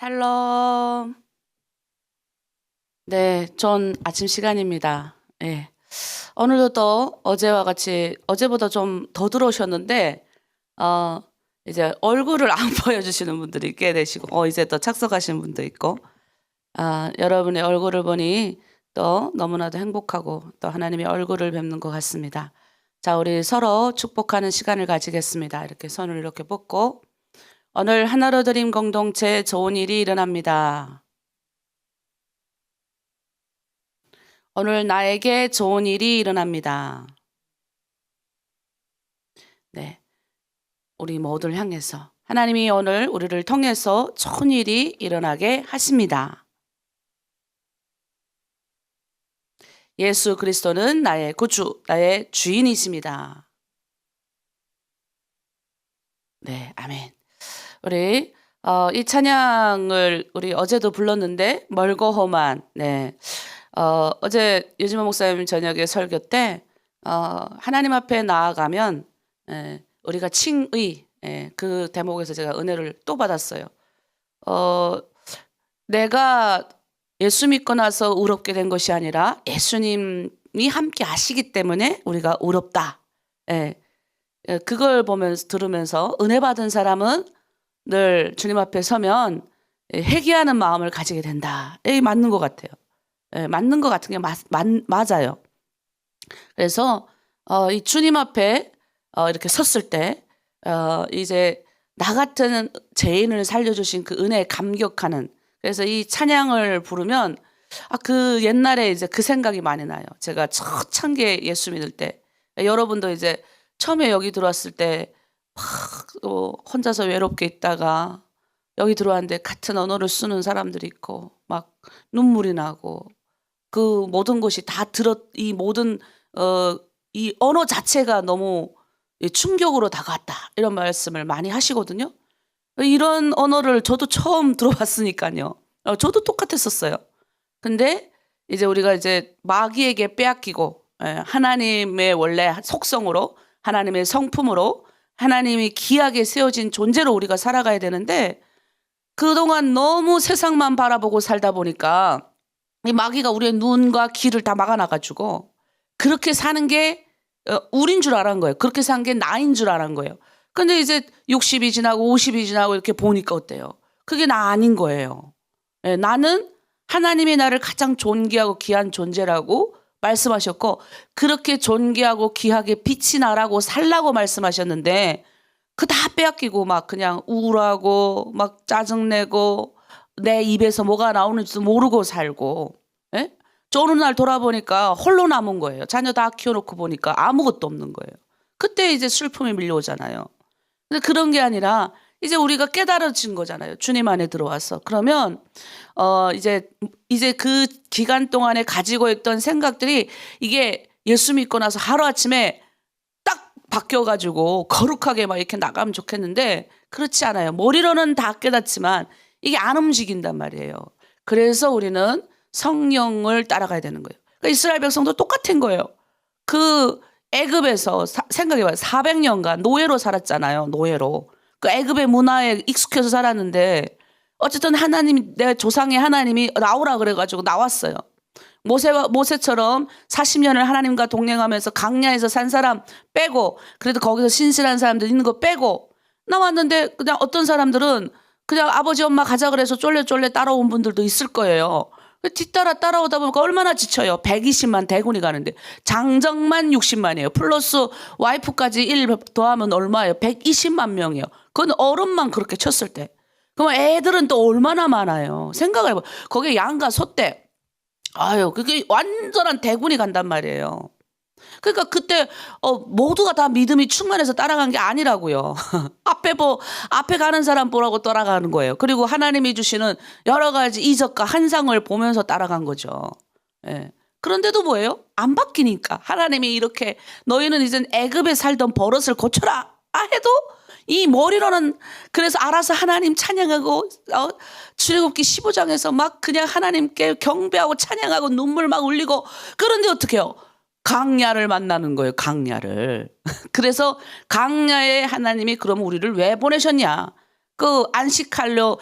샬롬. 네, 전 아침 시간입니다. 예. 오늘도 또 어제와 같이 어제보다 좀 더 들어오셨는데 어 이제 얼굴을 안 보여주시는 분들이 꽤 되시고 이제 또 착석하신 분도 있고 여러분의 얼굴을 보니 또 너무나도 행복하고 또 하나님의 얼굴을 뵙는 것 같습니다. 자, 우리 서로 축복하는 시간을 가지겠습니다. 이렇게 손을 이렇게 뻗고 오늘 하나로 드림 공동체 좋은 일이 일어납니다. 오늘 나에게 좋은 일이 일어납니다. 네, 우리 모두를 향해서 하나님이 오늘 우리를 통해서 좋은 일이 일어나게 하십니다. 예수 그리스도는 나의 구주, 나의 주인이십니다. 네, 아멘. 우리 이 찬양을 우리 어제도 불렀는데 멀고 험한. 네. 어제 유진모 목사님 저녁에 설교 때 하나님 앞에 나아가면 우리가 칭의, 그 대목에서 제가 은혜를 또 받았어요. 내가 예수 믿고 나서 의롭게 된 것이 아니라 예수님이 함께 하시기 때문에 우리가 의롭다. 그걸 보면서 들으면서 은혜 받은 사람은 늘 주님 앞에 서면 회개하는 마음을 가지게 된다. 맞는 것 같아요. 맞는 것 같은 게 맞아요. 그래서 이 주님 앞에 이렇게 섰을 때 이제 나 같은 죄인을 살려주신 그 은혜에 감격하는, 그래서 이 찬양을 부르면 그 옛날에 이제 그 생각이 많이 나요. 제가 초창기에 예수 믿을 때, 여러분도 이제 처음에 여기 들어왔을 때 막 혼자서 외롭게 있다가 여기 들어왔는데 같은 언어를 쓰는 사람들이 있고 막 눈물이 나고 그 모든 것이 다 이 모든 이 언어 자체가 너무 충격으로 다가왔다, 이런 말씀을 많이 하시거든요. 이런 언어를 저도 처음 들어봤으니까요. 저도 똑같았었어요. 근데 이제 우리가 이제 마귀에게 빼앗기고 하나님의 원래 속성으로, 하나님의 성품으로, 하나님이 귀하게 세워진 존재로 우리가 살아가야 되는데 그동안 너무 세상만 바라보고 살다 보니까 이 마귀가 우리의 눈과 귀를 다 막아놔가지고 그렇게 사는 게 우린 줄 알은 거예요. 그렇게 사는 게 나인 줄 알은 거예요. 근데 이제 60이 지나고 50이 지나고 이렇게 보니까 어때요? 그게 나 아닌 거예요. 나는 하나님이 나를 가장 존귀하고 귀한 존재라고 말씀하셨고, 그렇게 존귀하고 귀하게 빛이 나라고 살라고 말씀하셨는데 그 다 빼앗기고 막 그냥 우울하고 막 짜증내고 내 입에서 뭐가 나오는지도 모르고 살고, 저 어느 날 돌아보니까 홀로 남은 거예요. 자녀 다 키워놓고 보니까 아무것도 없는 거예요. 그때 이제 슬픔이 밀려오잖아요. 근데 그런 게 아니라 이제 우리가 깨달아진 거잖아요. 주님 안에 들어와서. 그러면 이제 그 기간 동안에 가지고 있던 생각들이 이게 예수 믿고 나서 하루아침에 딱 바뀌어가지고 거룩하게 막 이렇게 나가면 좋겠는데 그렇지 않아요. 머리로는 다 깨닫지만 이게 안 움직인단 말이에요. 그래서 우리는 성령을 따라가야 되는 거예요. 그러니까 이스라엘 백성도 똑같은 거예요. 그 애굽에서 생각해봐요. 400년간 노예로 살았잖아요. 노예로. 그 애굽의 문화에 익숙해서 살았는데 어쨌든 내 조상의 하나님이 나오라 그래가지고 나왔어요. 모세처럼 40년을 하나님과 동행하면서 강야에서 산 사람 빼고, 그래도 거기서 신실한 사람들 있는 거 빼고 나왔는데 그냥 어떤 사람들은 그냥 아버지 엄마 가자 그래서 쫄래 따라온 분들도 있을 거예요. 따라오다 보니까 얼마나 지쳐요. 120만 대군이 가는데 장정만 60만이에요. 플러스 와이프까지 1 더하면 얼마예요? 120만 명이에요. 그건 어른만 그렇게 쳤을 때. 그럼 애들은 또 얼마나 많아요. 생각을 해봐. 거기에 양과 소떼. 그게 완전한 대군이 간단 말이에요. 그러니까 그때 모두가 다 믿음이 충만해서 따라간 게 아니라고요. 앞에 가는 사람 보라고 따라가는 거예요. 그리고 하나님이 주시는 여러 가지 이적과 환상을 보면서 따라간 거죠. 그런데도 뭐예요? 안 바뀌니까. 하나님이 이렇게 너희는 이젠 애굽에 살던 버릇을 고쳐라 해도 이 머리로는 그래서 알아서 하나님 찬양하고 출애굽기 15장에서 막 그냥 하나님께 경배하고 찬양하고 눈물 막 흘리고, 그런데 어떻게 해요? 강야를 만나는 거예요. 강야를. 그래서 강야에 하나님이 그럼 우리를 왜 보내셨냐? 그 안식하려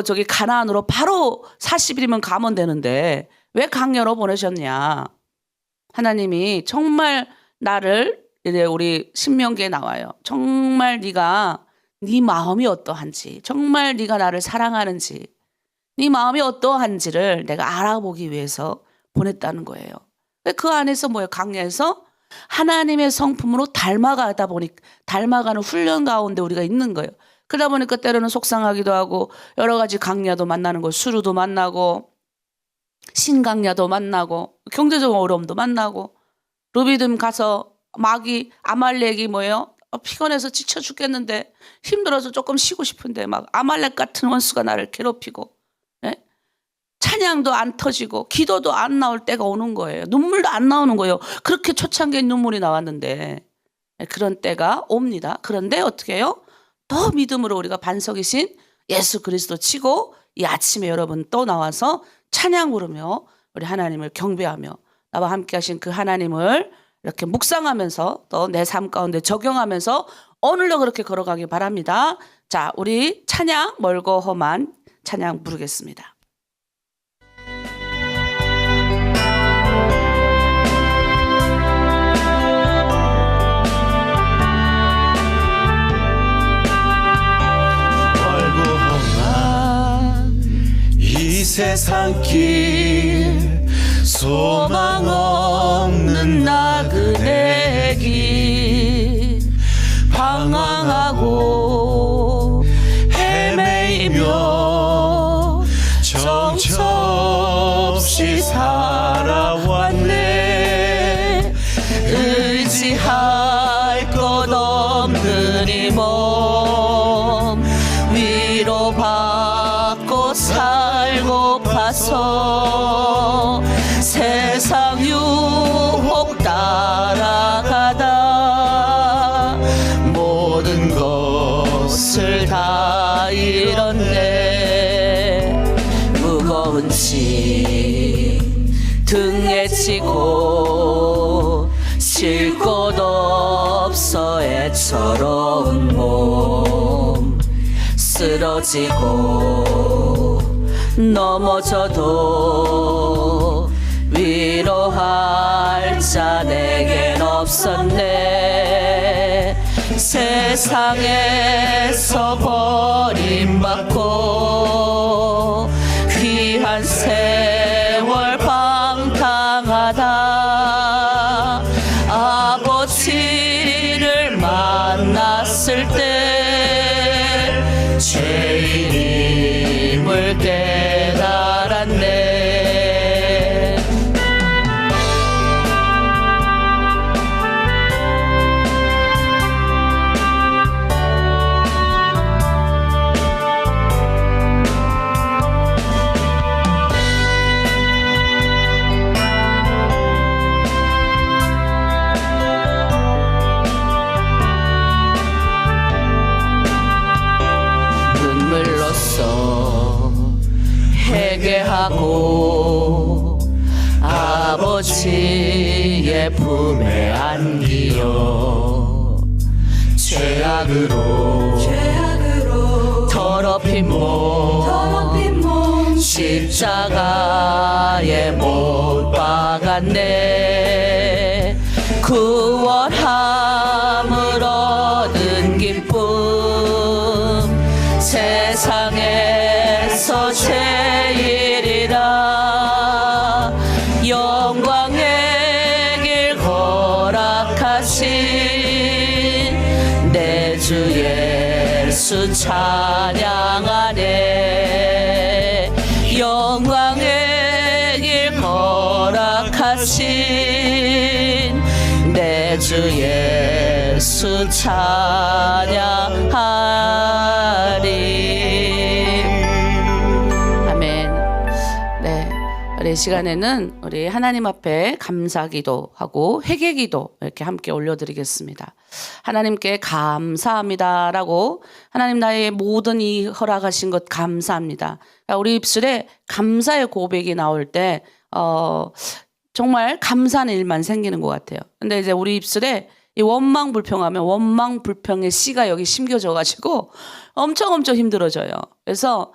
저기 가나안으로 바로 40일이면 가면 되는데 왜 강야로 보내셨냐? 하나님이 정말 나를, 이제 우리 신명기에 나와요. 정말 네가 네 마음이 어떠한지, 정말 네가 나를 사랑하는지, 네 마음이 어떠한지를 내가 알아보기 위해서 보냈다는 거예요. 그 안에서 뭐예요? 강야에서 하나님의 성품으로 닮아가는 훈련 가운데 우리가 있는 거예요. 그러다 보니까 때로는 속상하기도 하고 여러 가지 강야도 만나는 거예요. 수르도 만나고 신강야도 만나고 경제적 어려움도 만나고 루비딤 가서 마귀 아말렉이 뭐예요? 피곤해서 지쳐 죽겠는데 힘들어서 조금 쉬고 싶은데 막 아말렉 같은 원수가 나를 괴롭히고, 예? 찬양도 안 터지고 기도도 안 나올 때가 오는 거예요. 눈물도 안 나오는 거예요. 그렇게 초창기에 눈물이 나왔는데 그런 때가 옵니다. 그런데 어떻게 해요? 더 믿음으로 우리가 반석이신 예수 그리스도 치고 이 아침에 여러분 또 나와서 찬양 부르며 우리 하나님을 경배하며 나와 함께 하신 그 하나님을 이렇게 묵상하면서 또 내 삶 가운데 적용하면서 오늘도 그렇게 걸어가기 바랍니다. 자, 우리 찬양 멀고 험한 찬양 부르겠습니다. 이 세상 길 소망 없는 나그네 길 방황하고 헤매이며 정처 없이 살아왔네. 의지할 것 없는 이 몸 위로받고 살고파서 세상 유혹 따라가다 모든 것을 다 잃었네. 무거운 짐 등에 지고 쉴 곳 없어 애처로운 몸 쓰러지고 넘어져도 위로할 자 내겐 없었네. 세상에서 버림받고 귀한 세월 방탕하다 아버지를 만났을 때 죄인임을 깨달았네. 회개하고 아버지의 품에 안기어 죄악으로 더럽힌 몸 십자가에 못 박았네. 구원함을 얻은 기쁨 세상에서 제일이라. 영광의 길 허락하신 내 주 예수 찬양하네. 영광의 길 허락하신 내 주 예수 찬양하리. 아멘. 네, 우리 시간에는 우리 하나님 앞에 감사기도하고 회개기도 이렇게 함께 올려드리겠습니다. 하나님께 감사합니다라고, 하나님 나의 모든 이 허락하신 것 감사합니다. 우리 입술에 감사의 고백이 나올 때 정말 감사한 일만 생기는 것 같아요. 근데 이제 우리 입술에 이 원망 불평하면 원망 불평의 씨가 여기 심겨져 가지고 엄청 힘들어져요. 그래서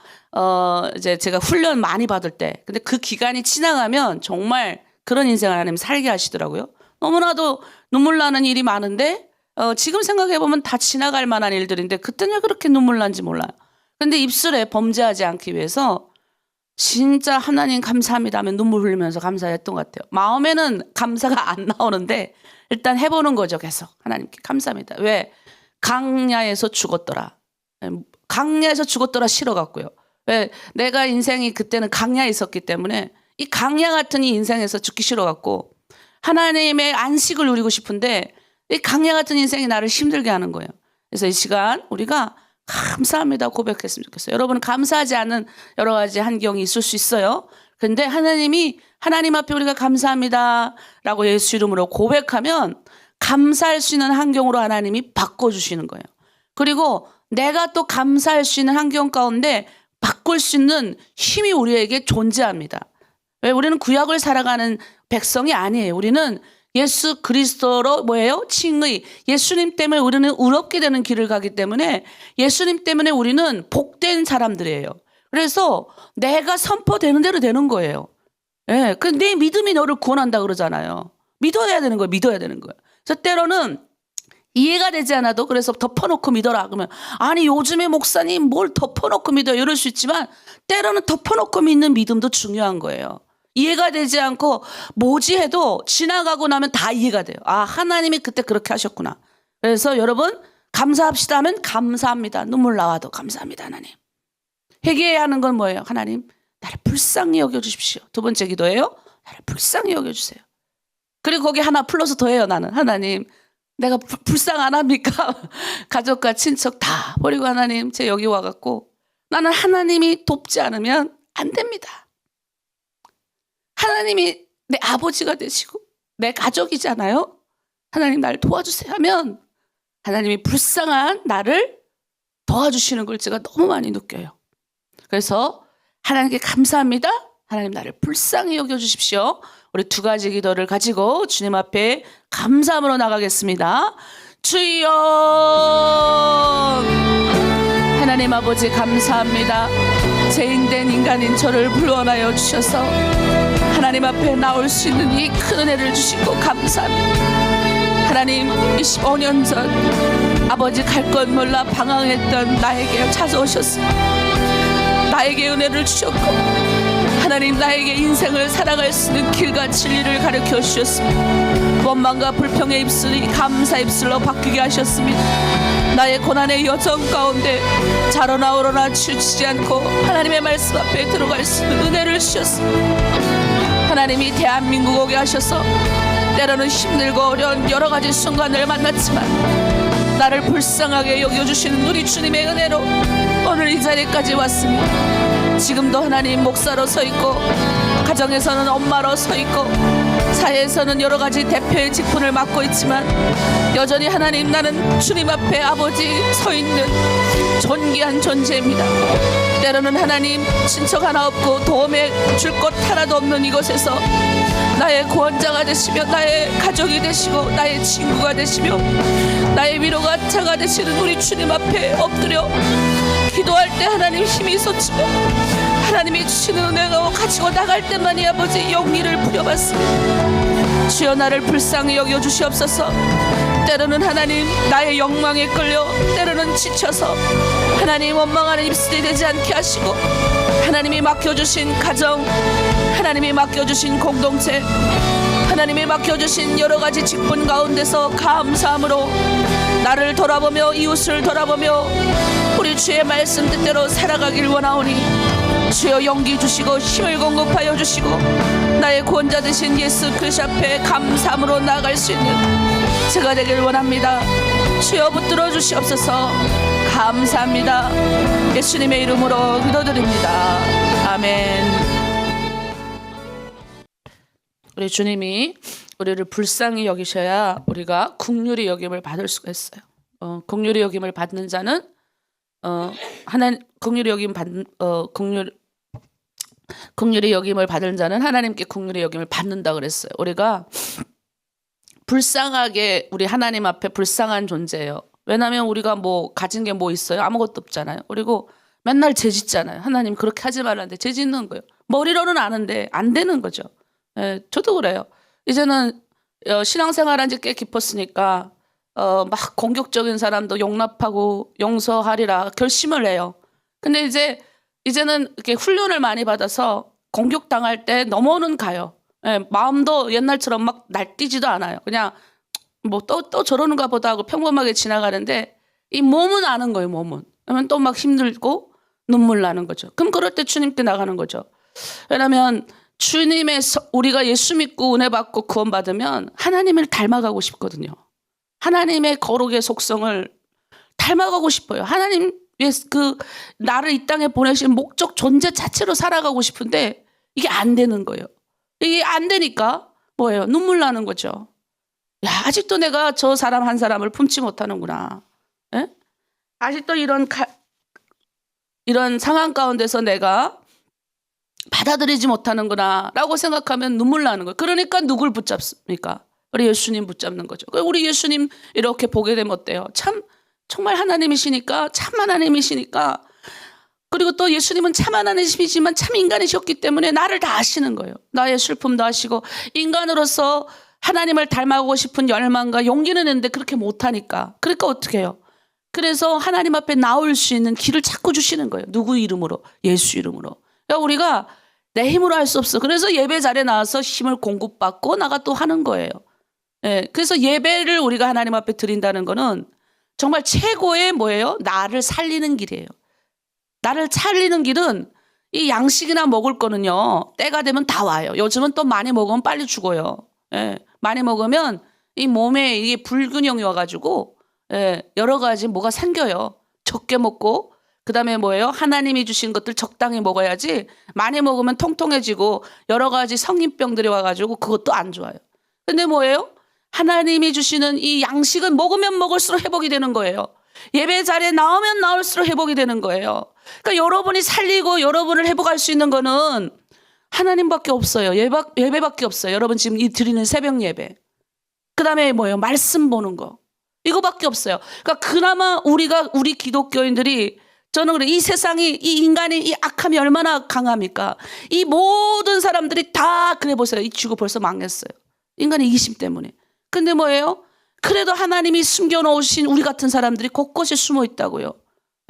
이제 제가 훈련 많이 받을 때 근데 그 기간이 지나가면 정말 그런 인생을 하나님 살게 하시더라고요. 너무나도 눈물 나는 일이 많은데 지금 생각해 보면 다 지나갈 만한 일들인데 그때는 왜 그렇게 눈물 난지 몰라요. 근데 입술에 범죄하지 않기 위해서 진짜 하나님 감사합니다 하면 눈물 흘리면서 감사했던 것 같아요. 마음에는 감사가 안 나오는데 일단 해보는 거죠. 계속 하나님께 감사합니다. 왜? 강야에서 죽었더라. 강야에서 죽었더라 싫어갖고요. 왜? 내가 인생이 그때는 강야에 있었기 때문에 이 강야 같은 이 인생에서 죽기 싫어갖고 하나님의 안식을 누리고 싶은데 이 강야 같은 인생이 나를 힘들게 하는 거예요. 그래서 이 시간 우리가 감사합니다 고백했으면 좋겠어요. 여러분 감사하지 않은 여러 가지 환경이 있을 수 있어요. 근데 하나님 앞에 우리가 감사합니다라고 예수 이름으로 고백하면 감사할 수 있는 환경으로 하나님이 바꿔주시는 거예요. 그리고 내가 또 감사할 수 있는 환경 가운데 바꿀 수 있는 힘이 우리에게 존재합니다. 왜? 우리는 구약을 살아가는 백성이 아니에요. 우리는 예수 그리스도로 뭐예요? 칭의. 예수님 때문에 우리는 의롭게 되는 길을 가기 때문에 예수님 때문에 우리는 복된 사람들이에요. 그래서 내가 선포되는 대로 되는 거예요. 예, 그 내 믿음이 너를 구원한다 그러잖아요. 믿어야 되는 거예요. 믿어야 되는 거예요. 그래서 때로는 이해가 되지 않아도 그래서 덮어놓고 믿어라 그러면 아니 요즘에 목사님 뭘 덮어놓고 믿어요 이럴 수 있지만 때로는 덮어놓고 믿는 믿음도 중요한 거예요. 이해가 되지 않고 뭐지 해도 지나가고 나면 다 이해가 돼요. 아 하나님이 그때 그렇게 하셨구나. 그래서 여러분 감사합시다 하면 감사합니다. 눈물 나와도 감사합니다 하나님. 회개해야 하는 건 뭐예요? 하나님 나를 불쌍히 여겨주십시오. 두 번째 기도예요. 나를 불쌍히 여겨주세요. 그리고 거기 하나 플러스 더해요. 나는 하나님 내가 불쌍 안 합니까? 가족과 친척 다 버리고 하나님 제 여기 와갖고 나는 하나님이 돕지 않으면 안 됩니다. 하나님이 내 아버지가 되시고 내 가족이잖아요. 하나님 나를 도와주세요 하면 하나님이 불쌍한 나를 도와주시는 걸 제가 너무 많이 느껴요. 그래서 하나님께 감사합니다. 하나님 나를 불쌍히 여겨주십시오. 우리 두 가지 기도를 가지고 주님 앞에 감사함으로 나가겠습니다. 주여 하나님 아버지 감사합니다. 죄인된 인간인 저를 불러내어 주셔서 하나님 앞에 나올 수 있는 이 큰 은혜를 주시고 감사합니다. 하나님 25년 전 아버지 갈 것 몰라 방황했던 나에게 찾아오셨습니다. 나에게 은혜를 주셨고 하나님 나에게 인생을 살아갈 수 있는 길과 진리를 가르쳐 주셨습니다. 원망과 불평의 입술이 감사의 입술로 바뀌게 하셨습니다. 나의 고난의 여정 가운데 자로나 오로나 치우치지 않고 하나님의 말씀 앞에 들어갈 수 있는 은혜를 주셨습니다. 하나님이 대한민국 오게 하셔서 때로는 힘들고 어려운 여러 가지 순간을 만났지만 나를 불쌍하게 여겨주시는 우리 주님의 은혜로 오늘 이 자리까지 왔습니다. 지금도 하나님 목사로 서 있고 가정에서는 엄마로 서 있고 사회에서는 여러 가지 대표의 직분을 맡고 있지만 여전히 하나님 나는 주님 앞에 아버지 서 있는 존귀한 존재입니다. 때로는 하나님 친척 하나 없고 도움에 줄 것 하나도 없는 이곳에서 나의 구원자가 되시며 나의 가족이 되시고 나의 친구가 되시며 나의 위로가 자가 되시는 우리 주님 앞에 엎드려 기도할 때 하나님 힘이 솟지며 하나님이 주시는 은혜로 가지고 나갈 때만이 아버지 용기를 부려봤습니다. 주여 나를 불쌍히 여겨주시옵소서. 때로는 하나님 나의 욕망에 끌려 때로는 지쳐서 하나님 원망하는 입술이 되지 않게 하시고 하나님이 맡겨주신 가정 하나님이 맡겨주신 공동체 하나님이 맡겨주신 여러 가지 직분 가운데서 감사함으로 나를 돌아보며 이웃을 돌아보며 우리 주의 말씀 뜻대로 살아가길 원하오니 주여 용기 주시고 힘을 공급하여 주시고 나의 구원자 되신 예수 그리스도 앞에 감사함으로 나아갈 수 있는 제가 되길 원합니다. 주여 붙들어 주시옵소서. 감사합니다. 예수님의 이름으로 기도드립니다. 아멘. 우리 주님이 우리를 불쌍히 여기셔야 우리가 긍휼히 여김을 받을 수가 있어요. 긍휼히 여김을 받는 자는 하나님 긍휼히 여김 받는 긍휼히 여김을 받은 자는 하나님께 긍휼히 여김을 받는다 그랬어요. 우리가 불쌍하게 우리 하나님 앞에 불쌍한 존재예요. 왜냐하면 우리가 뭐 가진 게 뭐 있어요? 아무것도 없잖아요. 그리고 맨날 죄짓잖아요. 하나님 그렇게 하지 말라는데 죄짓는 거예요. 머리로는 아는데 안 되는 거죠. 예, 저도 그래요. 이제는 신앙생활한 지 꽤 깊었으니까 막 공격적인 사람도 용납하고 용서하리라 결심을 해요. 근데 이제는 이렇게 훈련을 많이 받아서 공격당할 때 넘어는 가요. 예, 마음도 옛날처럼 막 날뛰지도 않아요. 그냥 뭐 또 저러는가 보다 하고 평범하게 지나가는데 이 몸은 아는 거예요. 몸은. 그러면 또 막 힘들고 눈물 나는 거죠. 그럼 그럴 때 주님께 나가는 거죠. 왜냐하면 주님의 우리가 예수 믿고 은혜 받고 구원 받으면 하나님을 닮아가고 싶거든요. 하나님의 거룩의 속성을 닮아가고 싶어요. 하나님 나를 이 땅에 보내신 목적 존재 자체로 살아가고 싶은데 이게 안 되는 거예요. 이게 안 되니까 뭐예요? 눈물 나는 거죠. 야, 아직도 내가 저 사람 한 사람을 품지 못하는구나. 에? 아직도 이런 상황 가운데서 내가 받아들이지 못하는구나 라고 생각하면 눈물 나는 거예요. 그러니까 누굴 붙잡습니까? 우리 예수님 붙잡는 거죠. 우리 예수님 이렇게 보게 되면 어때요? 정말 하나님이시니까, 참 하나님이시니까, 그리고 또 예수님은 참 하나님이시지만 참 인간이셨기 때문에 나를 다 아시는 거예요. 나의 슬픔도 아시고 인간으로서 하나님을 닮아가고 싶은 열망과 용기는 있는데 그렇게 못하니까. 그러니까 어떻게 해요? 그래서 하나님 앞에 나올 수 있는 길을 자꾸 주시는 거예요. 누구 이름으로? 예수 이름으로. 그러니까 우리가 내 힘으로 할 수 없어. 그래서 예배 자리에 나와서 힘을 공급받고 나가 또 하는 거예요. 예, 그래서 예배를 우리가 하나님 앞에 드린다는 거는 정말 최고의 뭐예요? 나를 살리는 길이에요. 나를 살리는 길은 이 양식이나 먹을 거는요. 때가 되면 다 와요. 요즘은 또 많이 먹으면 빨리 죽어요. 예, 많이 먹으면 이 몸에 이게 불균형이 와가지고 여러 가지 뭐가 생겨요. 적게 먹고 그다음에 뭐예요? 하나님이 주신 것들 적당히 먹어야지 많이 먹으면 통통해지고 여러 가지 성인병들이 와가지고 그것도 안 좋아요. 근데 뭐예요? 하나님이 주시는 이 양식은 먹으면 먹을수록 회복이 되는 거예요. 예배 자리에 나오면 나올수록 회복이 되는 거예요. 그러니까 여러분이 살리고 여러분을 회복할 수 있는 거는 하나님밖에 없어요. 예배밖에 없어요. 여러분 지금 이 드리는 새벽 예배. 그다음에 뭐예요? 말씀 보는 거. 이거밖에 없어요. 그러니까 그나마 우리 기독교인들이 저는 그래. 이 세상이 이 인간이 이 악함이 얼마나 강합니까? 이 모든 사람들이 다 그래 보세요. 이 지구 벌써 망했어요. 인간의 이기심 때문에. 근데 뭐예요? 그래도 하나님이 숨겨놓으신 우리 같은 사람들이 곳곳에 숨어 있다고요.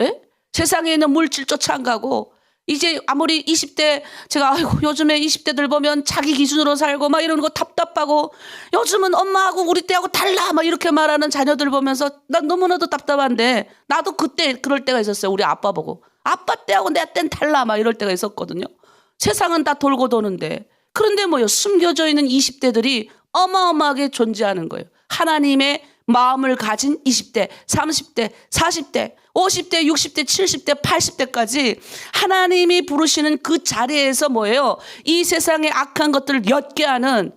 예? 세상에 있는 물질 쫓아 안 가고 이제 아무리 20대 제가 아이고 요즘에 20대들 보면 자기 기준으로 살고 막 이러는 거 답답하고 요즘은 엄마하고 우리 때하고 달라 막 이렇게 말하는 자녀들 보면서 난 너무나도 답답한데 나도 그때 그럴 때가 있었어요. 우리 아빠 보고 아빠 때하고 내 때는 달라 막 이럴 때가 있었거든요. 세상은 다 돌고 도는데 그런데 뭐요? 숨겨져 있는 20대들이 어마어마하게 존재하는 거예요. 하나님의 마음을 가진 20대, 30대, 40대, 50대, 60대, 70대, 80대까지 하나님이 부르시는 그 자리에서 뭐예요? 이 세상의 악한 것들을 엿게 하는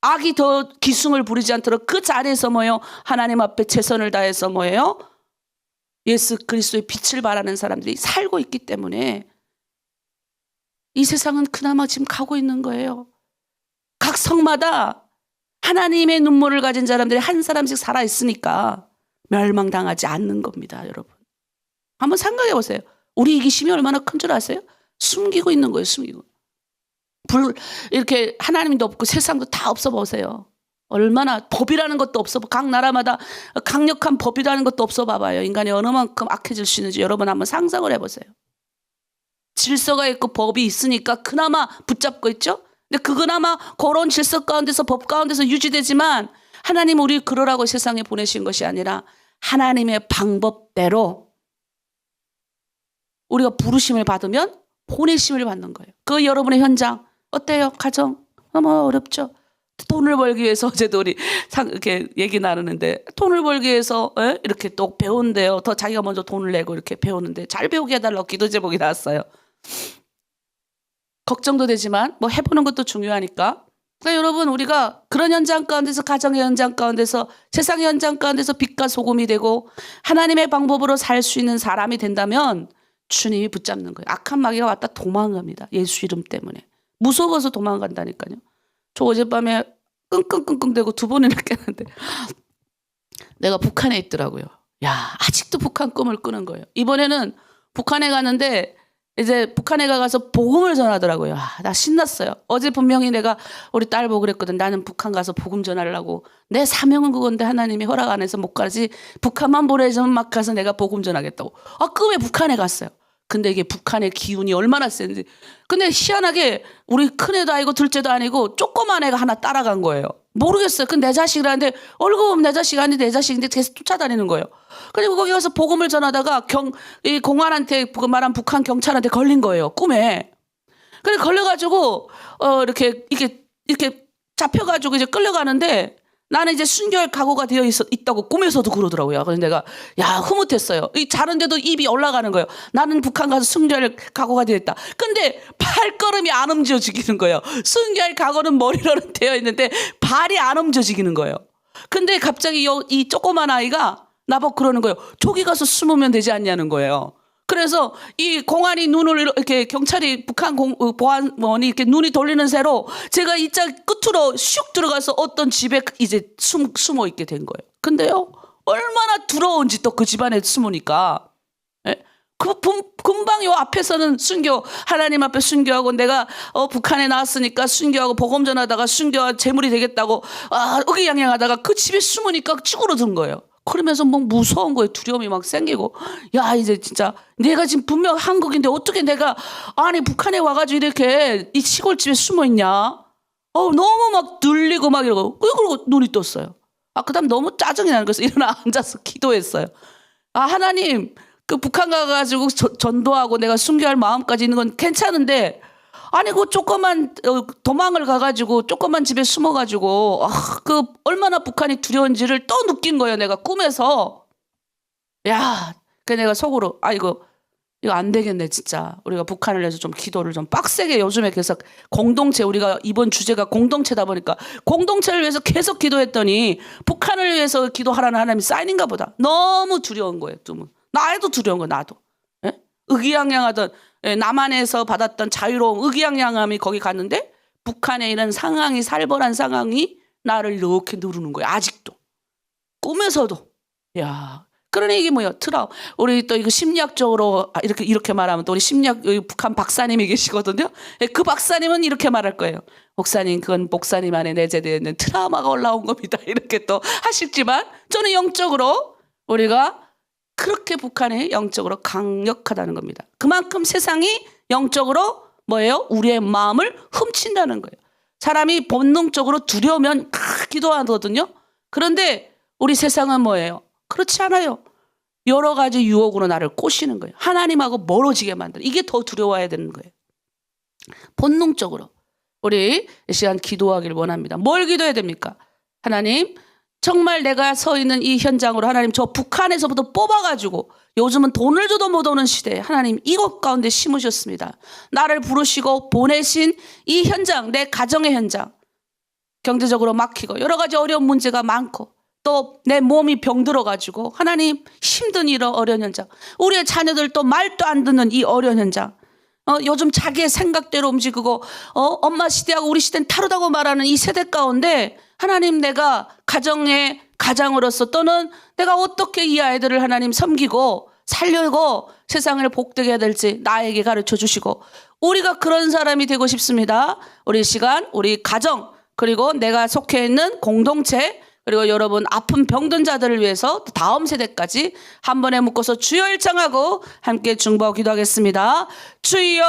악이 더 기승을 부리지 않도록 그 자리에서 뭐예요? 하나님 앞에 최선을 다해서 뭐예요? 예수 그리스도의 빛을 발하는 사람들이 살고 있기 때문에 이 세상은 그나마 지금 가고 있는 거예요. 각 성마다 하나님의 눈물을 가진 사람들이 한 사람씩 살아있으니까 멸망당하지 않는 겁니다, 여러분. 한번 생각해 보세요. 우리 이기심이 얼마나 큰 줄 아세요? 숨기고 있는 거예요, 숨기고. 이렇게 하나님도 없고 세상도 다 없어 보세요. 얼마나 법이라는 것도 없어. 각 나라마다 강력한 법이라는 것도 없어 봐봐요. 인간이 어느 만큼 악해질 수 있는지 여러분 한번 상상을 해보세요. 질서가 있고 법이 있으니까 그나마 붙잡고 있죠. 근데 그나마 그런 질서 가운데서 법 가운데서 유지되지만 하나님 우리 그러라고 세상에 보내신 것이 아니라 하나님의 방법대로 우리가 부르심을 받으면 보내심을 받는 거예요. 그 여러분의 현장 어때요? 가정 너무 어렵죠. 돈을 벌기 위해서 어제도 우리 이렇게 얘기 나누는데 돈을 벌기 위해서 이렇게 또 배운대요. 더 자기가 먼저 돈을 내고 이렇게 배우는데 잘 배우게 해달라고 기도 제목이 나왔어요. 걱정도 되지만 뭐 해보는 것도 중요하니까. 그러니까 여러분 우리가 그런 현장 가운데서 가정의 현장 가운데서 세상의 현장 가운데서 빛과 소금이 되고 하나님의 방법으로 살 수 있는 사람이 된다면 주님이 붙잡는 거예요. 악한 마귀가 왔다 도망갑니다. 예수 이름 때문에. 무서워서 도망간다니까요. 저 어젯밤에 끙끙끙끙대고 2번이나 깼는데 내가 북한에 있더라고요. 야, 아직도 북한 꿈을 꾸는 거예요. 이번에는 북한에 가는데 이제 북한에 가서 복음을 전하더라고요. 아, 나 신났어요. 어제 분명히 내가 우리 딸 보고 그랬거든. 나는 북한 가서 복음 전하려고. 내 사명은 그건데 하나님이 허락 안 해서 못 가지. 북한만 보내주면 막 가서 내가 복음 전하겠다고. 아, 꿈에 북한에 갔어요. 근데 이게 북한의 기운이 얼마나 센지. 근데 희한하게 우리 큰애도 아니고 둘째도 아니고 조그만 애가 하나 따라간 거예요. 모르겠어요. 그 내 자식이라는데 얼굴 보면 내 자식 아닌데 내 자식인데 계속 쫓아다니는 거예요. 그리고 거기 가서 복음을 전하다가 이 공안한테 그 말한 북한 경찰한테 걸린 거예요. 꿈에. 그래 걸려가지고 이렇게 잡혀가지고 이제 끌려가는데 나는 이제 순교할 각오가 되어 있다고 꿈에서도 그러더라고요. 그래서 내가 흐뭇했어요. 자는데도 입이 올라가는 거예요. 나는 북한 가서 순교할 각오가 되어 있다. 근데 발걸음이 안 움직여지기는 거예요. 순교할 각오는 머리로는 되어 있는데 발이 안 움직여지기는 거예요. 근데 갑자기 이 조그만 아이가 나보고 그러는 거예요. 저기 가서 숨으면 되지 않냐는 거예요. 그래서 이 공안이 눈을 이렇게 경찰이 북한 보안원이 이렇게 눈이 돌리는 새로 제가 이자 끝으로 슉 들어가서 어떤 집에 이제 숨어 있게 된 거예요. 근데요, 얼마나 두려운지 또 그 집안에 숨으니까. 예? 금방 요 앞에서는 하나님 앞에 순교하고 내가 북한에 나왔으니까 순교하고 복음 전하다가 순교가 재물이 되겠다고 의기양양하다가 그 집에 숨으니까 쭈그러든 거예요. 그러면서 뭐 무서운 거예요. 두려움이 막 생기고. 야, 이제 진짜 내가 지금 분명 한국인데 어떻게 내가 북한에 와가지고 이렇게 이 시골집에 숨어 있냐? 너무 막 들리고 막 이러고. 그리고 눈이 떴어요. 그다음 너무 짜증이 나는 거예요. 일어나 앉아서 기도했어요. 하나님, 그 북한 가가지고 전도하고 내가 순교할 마음까지 있는 건 괜찮은데 그 조그만 도망을 가가지고 조그만 집에 숨어가지고 그 얼마나 북한이 두려운지를 또 느낀 거예요. 내가 꿈에서. 야, 그 내가 속으로 이거 안 되겠네 진짜. 우리가 북한을 위해서 좀 기도를 좀 빡세게 요즘에 계속 공동체, 우리가 이번 주제가 공동체다 보니까 공동체를 위해서 계속 기도했더니 북한을 위해서 기도하라는 하나님이 사인인가 보다. 너무 두려운 거예요. 나도 두려운 거예요. 나도. 예? 의기양양하던 남한에서 받았던 자유로운 의기양양함이 거기 갔는데 북한에 이런 상황이 살벌한 상황이 나를 이렇게 누르는 거예요. 아직도. 꿈에서도. 야, 그러니 이게 뭐예요? 우리 또 이거 심리학적으로 이렇게 말하면 또 우리 북한 박사님이 계시거든요. 그 박사님은 이렇게 말할 거예요. 목사님, 그건 목사님 안에 내재되어 있는 트라우마가 올라온 겁니다. 이렇게 또 하시지만 저는 영적으로 우리가 그렇게 북한이 영적으로 강력하다는 겁니다. 그만큼 세상이 영적으로 뭐예요? 우리의 마음을 훔친다는 거예요. 사람이 본능적으로 두려우면 기도하거든요. 그런데 우리 세상은 뭐예요? 그렇지 않아요. 여러 가지 유혹으로 나를 꼬시는 거예요. 하나님하고 멀어지게 만드는. 이게 더 두려워야 되는 거예요. 본능적으로. 우리 이 시간 기도하기를 원합니다. 뭘 기도해야 됩니까? 하나님, 정말 내가 서 있는 이 현장으로 하나님 저 북한에서부터 뽑아가지고 요즘은 돈을 줘도 못 오는 시대에 하나님 이곳 가운데 심으셨습니다. 나를 부르시고 보내신 이 현장, 내 가정의 현장, 경제적으로 막히고 여러 가지 어려운 문제가 많고 또 내 몸이 병들어가지고 하나님 힘든 이런 어려운 현장, 우리의 자녀들 또 말도 안 듣는 이 어려운 현장, 요즘 자기의 생각대로 움직이고 엄마 시대하고 우리 시대는 다르다고 말하는 이 세대 가운데 하나님, 내가 가장으로서 또는 내가 어떻게 이 아이들을 하나님 섬기고 살려고 세상을 복되게 해야 될지 나에게 가르쳐 주시고 우리가 그런 사람이 되고 싶습니다. 우리 시간, 우리 가정, 그리고 내가 속해 있는 공동체, 그리고 여러분 아픈 병든 자들을 위해서 다음 세대까지 한 번에 묶어서 주여 일창하고 함께 중보하고 기도하겠습니다. 주여,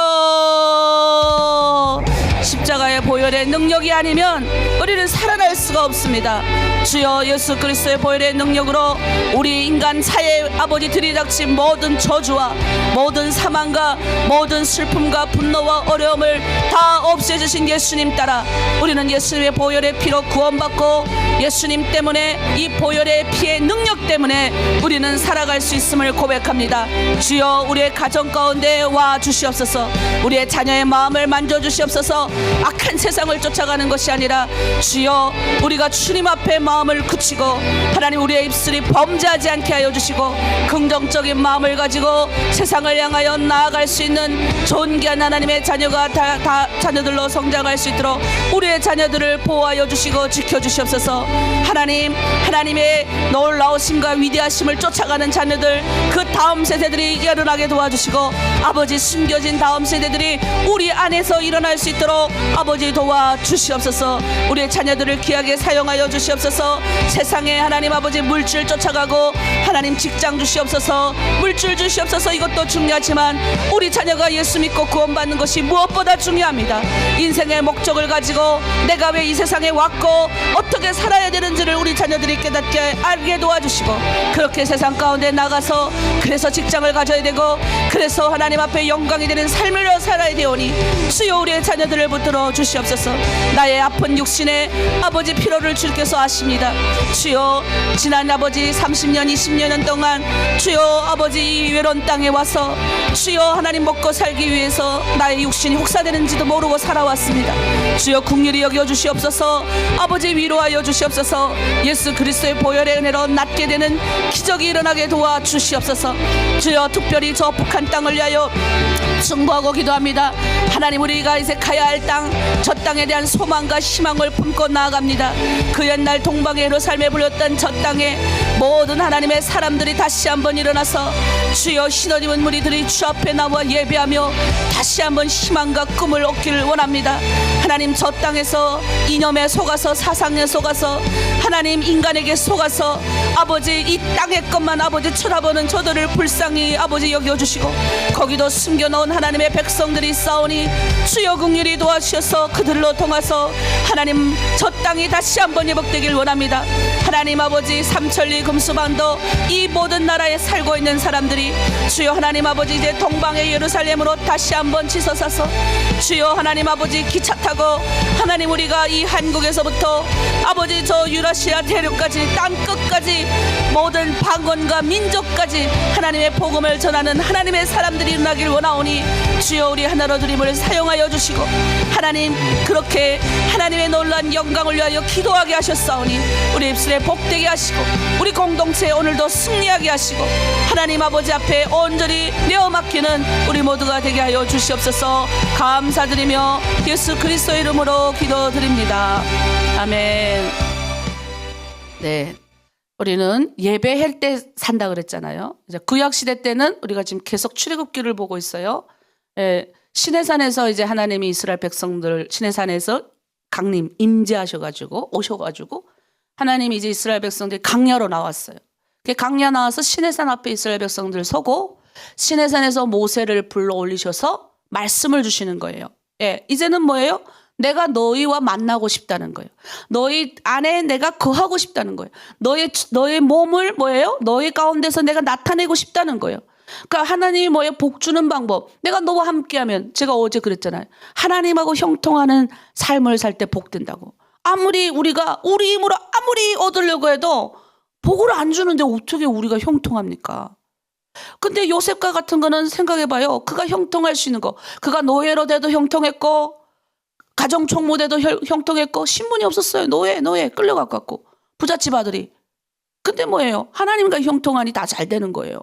십자가의 보혈의 능력이 아니면 우리는 살아날 수가 없습니다. 주여, 예수 그리스도의 보혈의 능력으로 우리 인간 사회 아버지 들이닥친 모든 저주와 모든 사망과 모든 슬픔과 분노와 어려움을 다 없애주신 예수님 따라 우리는 예수님의 보혈의 피로 구원받고 예수님 때문에 이 보혈의 피의 능력 때문에 우리는 살아갈 수 있음을 고백합니다. 주여, 우리의 가정 가운데 와 주시옵소서. 우리의 자녀의 마음을 만져주시옵소서. 악한 세상 세상을 쫓아가는 것이 아니라 주여 우리가 주님 앞에 마음을 굳히고 하나님 우리의 입술이 범죄하지 않게 하여 주시고 긍정적인 마음을 가지고 세상을 향하여 나아갈 수 있는 존귀한 하나님의 자녀가 다 자녀들로 성장할 수 있도록 우리의 자녀들을 보호하여 주시고 지켜주시옵소서. 하나님의 놀라우심과 위대하심을 쫓아가는 자녀들, 그 다음 세대들이 일어나게 도와주시고 아버지 숨겨진 다음 세대들이 우리 안에서 일어날 수 있도록 아버지 도와주시옵소서. 우리의 자녀들을 귀하게 사용하여 주시옵소서. 세상에 하나님 아버지 물질 쫓아가고 하나님 직장 주시옵소서, 물질 주시옵소서. 이것도 중요하지만 우리 자녀가 예수 믿고 구원받는 것이 무엇보다 중요합니다. 인생의 목적을 가지고 내가 왜 이 세상에 왔고 어떻게 살아야 되는지를 우리 자녀들이 깨닫게 알게 도와주시고 그렇게 세상 가운데 나가서 그래서 직장을 가져야 되고 그래서 하나님 앞에 영광이 되는 삶을 살아야 되오니 주여 우리의 자녀들을 붙들어 주시옵소서. 나의 아픈 육신에 아버지 피로를 주께서 아십니다. 주여 지난 아버지 30년 20년 동안 주여 아버지 이 외로운 땅에 와서 주여 하나님 먹고 살기 위해서 나의 육신이 혹사되는지도 모르고 살아왔습니다. 주여 긍휼히 여겨 주시옵소서. 아버지 위로하여 주시옵소서. 예수 그리스도의 보혈의 은혜로 낫게 되는 기적이 일어나게 도와주시옵소서. 주여 특별히 저 북한 땅을 위하여 승부하고 기도합니다. 하나님 우리가 이제 가야 할 땅, 저 땅에 대한 소망과 희망을 품고 나아갑니다. 그 옛날 동방의 예루살렘에 불렸던 저 땅에 모든 하나님의 사람들이 다시 한번 일어나서 주여 신원 입은 무리들이 주 앞에 나와 예배하며 다시 한번 희망과 꿈을 얻기를 원합니다. 하나님 저 땅에서 이념에 속아서 사상에 속아서 하나님 인간에게 속아서 아버지 이 땅의 것만 아버지 쳐다보는 저들을 불쌍히 아버지 여겨주시고 거기도 숨겨놓은 하나님의 백성들이 싸우니 주여 긍휼히 도와주셔서 그들로 통해서 하나님 저 땅이 다시 한번 회복되길 원합니다. 하나님 아버지 삼천리 금수반도 이 모든 나라에 살고 있는 사람들이 주여 하나님 아버지 이제 동방의 예루살렘으로 다시 한번 치솟아서 주여 하나님 아버지 기차 타고 하나님 우리가 이 한국에서부터 아버지 저 유라시아 대륙까지 땅 끝까지 모든 방언과 민족까지 하나님의 복음을 전하는 하나님의 사람들이 일어나길 원하오니 주여 우리 하나로 드림을 사용하여 주시고 하나님 그렇게 하나님의 놀라운 영광을 위하여 기도하게 하셨사오니 우리 입술에 복되게 하시고 우리 공동체에 오늘도 승리하게 하시고 하나님 아버지 앞에 온전히 내어 맡기는 우리 모두가 되게 하여 주시옵소서. 감사드리며 예수 그리스도의 이름으로 기도드립니다. 아멘. 네, 우리는 예배할 때 산다 그랬잖아요. 이제 구약 시대 때는 우리가 지금 계속 출애굽기를 보고 있어요. 시내산에서 이제 하나님이 이스라엘 백성들 시내산에서 강림 임재하셔가지고 오셔가지고 하나님이 이제 이스라엘 백성들이 강야로 나왔어요. 강야 나와서 시내산 앞에 이스라엘 백성들 서고 시내산에서 모세를 불러 올리셔서 말씀을 주시는 거예요. 이제는 뭐예요? 내가 너희와 만나고 싶다는 거예요. 너희 안에 내가 거하고 싶다는 거예요. 너의 몸을 뭐예요? 너희 가운데서 내가 나타내고 싶다는 거예요. 그러니까 하나님이 뭐예요? 복 주는 방법. 내가 너와 함께하면 제가 어제 그랬잖아요. 하나님하고 형통하는 삶을 살 때 복 된다고. 아무리 우리가 우리 힘으로 아무리 얻으려고 해도 복을 안 주는데 어떻게 우리가 형통합니까? 근데 요셉과 같은 거는 생각해봐요. 그가 형통할 수 있는 거. 그가 노예로 돼도 형통했고 가정 총무대도 형통했고 신분이 없었어요. 노예 끌려갖고 부잣집 아들이. 근데 뭐예요? 하나님과 형통하니 다 잘 되는 거예요.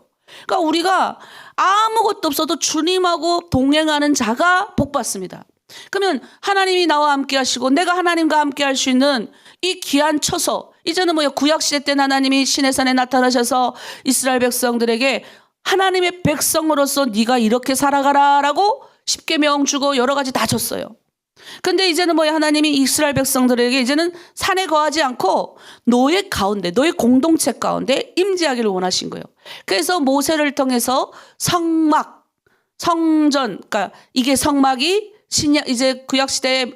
그러니까 우리가 아무것도 없어도 주님하고 동행하는 자가 복 받습니다. 그러면 하나님이 나와 함께 하시고 내가 하나님과 함께 할 수 있는 이 귀한 처소. 이제는 뭐예요? 구약시대 때는 하나님이 시내산에 나타나셔서 이스라엘 백성들에게 하나님의 백성으로서 네가 이렇게 살아가라라고 십계명 주고 여러 가지 다 줬어요. 근데 이제는 뭐예요? 하나님이 이스라엘 백성들에게 이제는 산에 거하지 않고 너의 가운데, 너의 공동체 가운데 임재하기를 원하신 거예요. 그래서 모세를 통해서 성막, 성전, 그러니까 이게 성막이 신약 이제 구약 시대에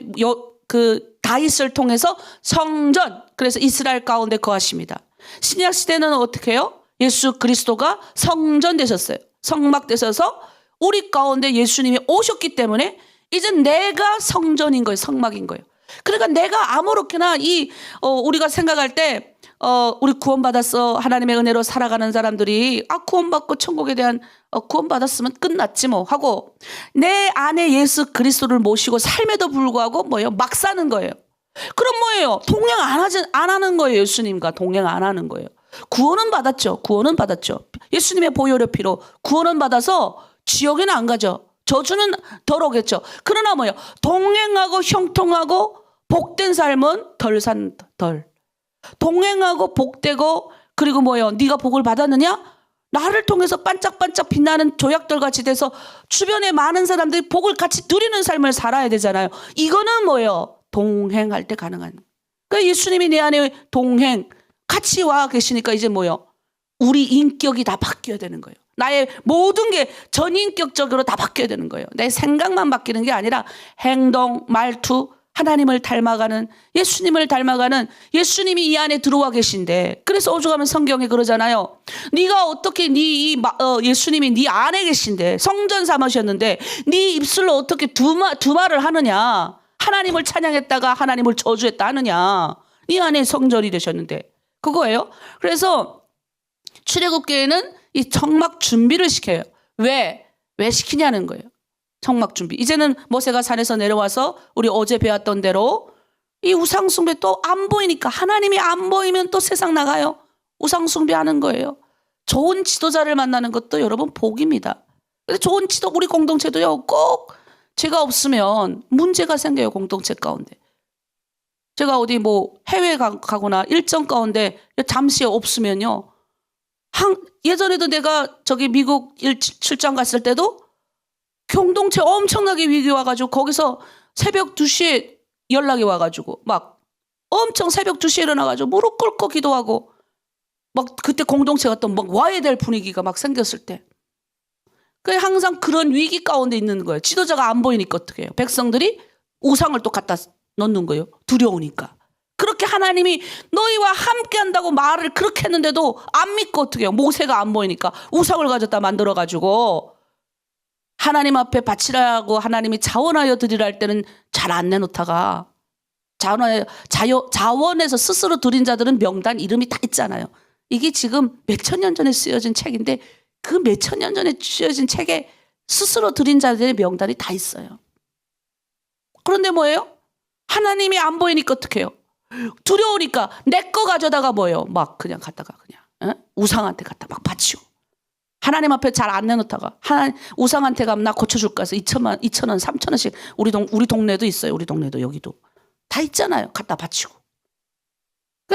그 다윗을 통해서 성전, 그래서 이스라엘 가운데 거하십니다. 신약 시대는 어떻게 해요? 예수 그리스도가 성전 되셨어요. 성막 되셔서 우리 가운데 예수님이 오셨기 때문에 이제 내가 성전인 거예요. 성막인 거예요. 그러니까 내가 아무렇게나 우리가 생각할 때 우리 구원받았어. 하나님의 은혜로 살아가는 사람들이 구원받고 천국에 대한 구원받았으면 끝났지 뭐 하고 내 안에 예수 그리스도를 모시고 삶에도 불구하고 뭐예요? 막 사는 거예요. 그럼 뭐예요? 동행 안 하는 거예요. 예수님과 동행 안 하는 거예요. 구원은 받았죠. 구원은 받았죠. 예수님의 보혈의 피로 구원은 받아서 지옥에는 안 가죠. 저주는 덜 오겠죠. 그러나 뭐예요? 동행하고 형통하고 복된 삶은 덜. 동행하고 복되고 그리고 뭐예요? 네가 복을 받았느냐? 나를 통해서 반짝반짝 빛나는 조약돌 같이 돼서 주변에 많은 사람들이 복을 같이 누리는 삶을 살아야 되잖아요. 이거는 뭐예요? 동행할 때 가능한. 그러니까 예수님이 내 안에 동행 같이 와 계시니까 이제 뭐예요? 우리 인격이 다 바뀌어야 되는 거예요. 나의 모든 게 전인격적으로 다 바뀌어야 되는 거예요. 내 생각만 바뀌는 게 아니라 행동, 말투, 하나님을 닮아가는 예수님을 닮아가는 예수님이 이 안에 들어와 계신데 그래서 오죽하면 성경에 그러잖아요. 네가 어떻게 예수님이 네 안에 계신데 성전 삼으셨는데 네 입술로 어떻게 두 말을 하느냐. 하나님을 찬양했다가 하나님을 저주했다 하느냐. 네 안에 성전이 되셨는데 그거예요. 그래서 출애굽기에는 이 청막 준비를 시켜요. 왜 시키냐는 거예요. 청막 준비. 이제는 모세가 산에서 내려와서 우리 어제 배웠던 대로 이 우상숭배 또 안 보이니까 하나님이 안 보이면 또 세상 나가요. 우상숭배하는 거예요. 좋은 지도자를 만나는 것도 여러분 복입니다. 그래서 좋은 우리 공동체도요. 꼭 제가 없으면 문제가 생겨요. 공동체 가운데. 제가 어디 해외 가거나 일정 가운데 잠시 없으면요. 예전에도 내가 저기 미국 출장 갔을 때도 공동체 엄청나게 위기 와가지고 거기서 새벽 2시에 연락이 와가지고 막 엄청 새벽 2시에 일어나가지고 무릎 꿇고 기도하고 막 그때 공동체가 또 막 와야 될 분위기가 막 생겼을 때 항상 그런 위기 가운데 있는 거예요. 지도자가 안 보이니까 어떻게 해요? 백성들이 우상을 또 갖다 넣는 거예요. 두려우니까. 그렇게 하나님이 너희와 함께 한다고 말을 그렇게 했는데도 안 믿고 어떻게 해요? 모세가 안 보이니까 우상을 가졌다 만들어가지고 하나님 앞에 바치라고 하나님이 자원하여 드리라 할 때는 잘 안 내놓다가 자원해서 스스로 드린 자들은 명단 이름이 다 있잖아요. 이게 지금 몇천 년 전에 쓰여진 책인데 그 몇천 년 전에 쓰여진 책에 스스로 드린 자들의 명단이 다 있어요. 그런데 뭐예요? 하나님이 안 보이니까 어떻게 해요? 두려우니까 내 거 가져다가 뭐예요? 막 그냥 갖다가 그냥 우상한테 갖다 막 바치고 하나님 앞에 잘 안 내놓다가 우상한테 가면 나 고쳐줄까 해서 2,000원, 3,000원씩 우리 동네도 있어요. 우리 동네도 여기도 다 있잖아요. 갖다 바치고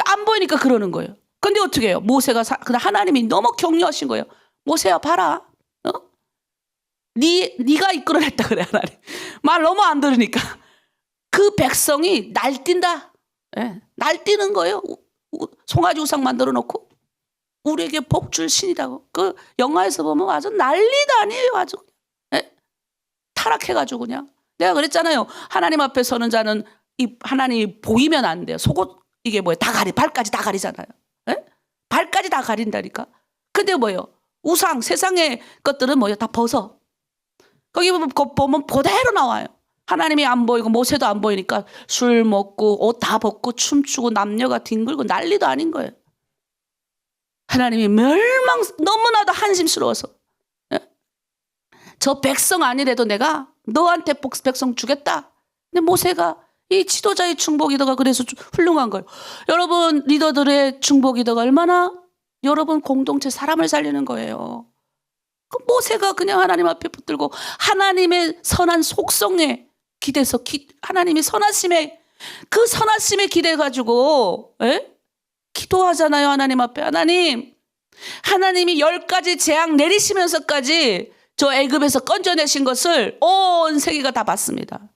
안 보이니까 그러는 거예요. 근데 어떻게 해요? 모세가 하나님이 너무 격려하신 거예요. 모세야 봐라. 네가 이끌어냈다 그래 하나님. 말 너무 안 들으니까 그 백성이 날뛴다. 네, 날뛰는 거예요. 송아지 우상 만들어 놓고 우리에게 복 줄 신이라고. 그 영화에서 보면 아주 난리도 아니에요. 아주 네? 타락해가지고 그냥 내가 그랬잖아요. 하나님 앞에 서는 자는 이 하나님이 보이면 안 돼요. 속옷 이게 뭐예요? 다 발까지 다 가리잖아요. 네? 발까지 다 가린다니까. 근데 뭐예요? 우상 세상의 것들은 뭐예요? 다 벗어. 거기 보면 그대로 나와요. 하나님이 안 보이고 모세도 안 보이니까 술 먹고 옷 다 벗고 춤추고 남녀가 뒹굴고 난리도 아닌 거예요. 하나님이 너무나도 한심스러워서 저 백성 아니래도 내가 너한테 백성 주겠다. 근데 모세가 이 지도자의 중보기도가 그래서 훌륭한 거예요. 여러분 리더들의 중보기도가 얼마나 여러분 공동체 사람을 살리는 거예요. 그 모세가 그냥 하나님 앞에 붙들고 하나님의 선한 속성에 기대서 하나님이 선하심에 그 선하심에 기대가지고 기도하잖아요. 하나님 앞에. 하나님이 10가지 재앙 내리시면서까지 저 애굽에서 건져내신 것을 온 세계가 다 봤습니다.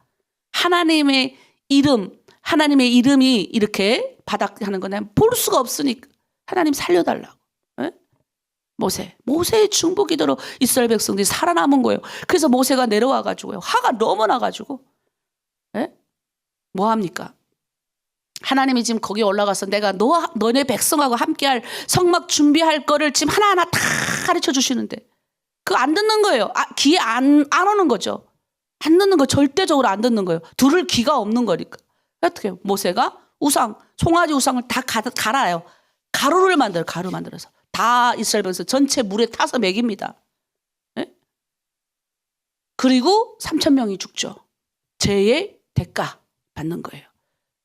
하나님의 이름이 이렇게 바닥하는 거는 볼 수가 없으니까 하나님 살려달라고. 모세의 중보기도로 이스라엘 백성들이 살아남은 거예요. 그래서 모세가 내려와가지고요. 화가 너무 나가지고 뭐 합니까? 하나님이 지금 거기 올라가서 내가 너네 백성하고 함께할 성막 준비할 거를 지금 하나하나 다 가르쳐 주시는데 그거 안 듣는 거예요. 귀에 안 오는 거죠. 안 듣는 거 절대적으로 안 듣는 거예요. 들을 귀가 없는 거니까. 어떻게 해요? 모세가 우상, 송아지 우상을 다 갈아요. 가루 만들어서 다 이스라엘 백성 전체 물에 타서 먹입니다. 네? 그리고 3,000명이 죽죠. 죄의 대가 받는 거예요.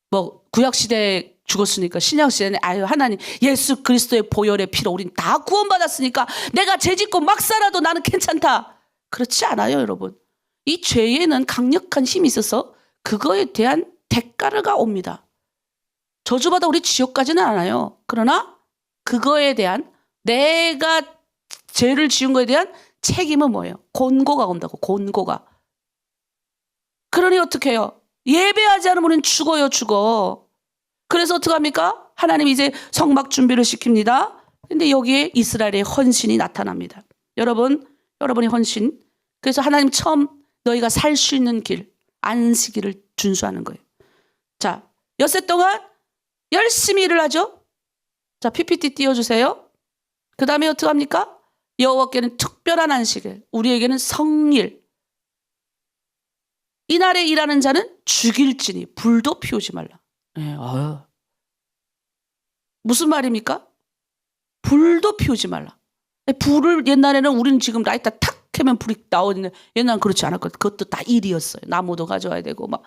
뭐 구약 시대에 죽었으니까 신약 시대는 아유 하나님 예수 그리스도의 보혈의 피로 우린 다 구원받았으니까 내가 죄 짓고 막 살아도 나는 괜찮다. 그렇지 않아요, 여러분. 이 죄에는 강력한 힘이 있어서 그거에 대한 대가가 옵니다. 저주받아 우리 지옥 가지는 않아요. 그러나 그거에 대한 내가 죄를 지은 거에 대한 책임은 뭐예요? 곤고가 온다고. 곤고가. 그러니 어떻게 해요? 예배하지 않으면 우리는 죽어. 그래서 어떡합니까? 하나님이 이제 성막 준비를 시킵니다. 근데 여기에 이스라엘의 헌신이 나타납니다. 여러분의 헌신. 그래서 하나님 처음 너희가 살 수 있는 길, 안식일을 준수하는 거예요. 자, 엿새 동안 열심히 일을 하죠. 자, PPT 띄워주세요. 그 다음에 어떡합니까? 여호와께는 특별한 안식일, 우리에게는 성일. 이날에 일하는 자는 죽일지니 불도 피우지 말라. 네, 무슨 말입니까? 불도 피우지 말라. 불을 옛날에는 우리는 지금 라이터 탁 켜면 불이 나오는데 옛날엔 그렇지 않았거든. 그것도 다 일이었어요. 나무도 가져와야 되고 막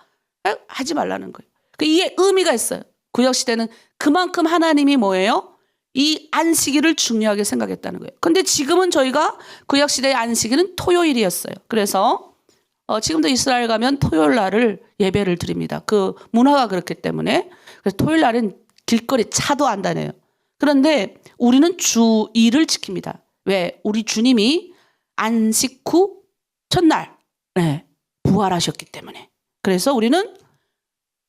하지 말라는 거예요. 이게 의미가 있어요. 구약시대는 그만큼 하나님이 뭐예요? 이 안식일을 중요하게 생각했다는 거예요. 근데 지금은 저희가 구약시대의 안식일은 토요일이었어요. 그래서 지금도 이스라엘 가면 토요일 날을 예배를 드립니다. 그 문화가 그렇기 때문에. 그래서 토요일 날은 길거리 차도 안 다녀요. 그런데 우리는 주 2를 지킵니다. 왜? 우리 주님이 안식 후 첫날 부활하셨기 때문에. 그래서 우리는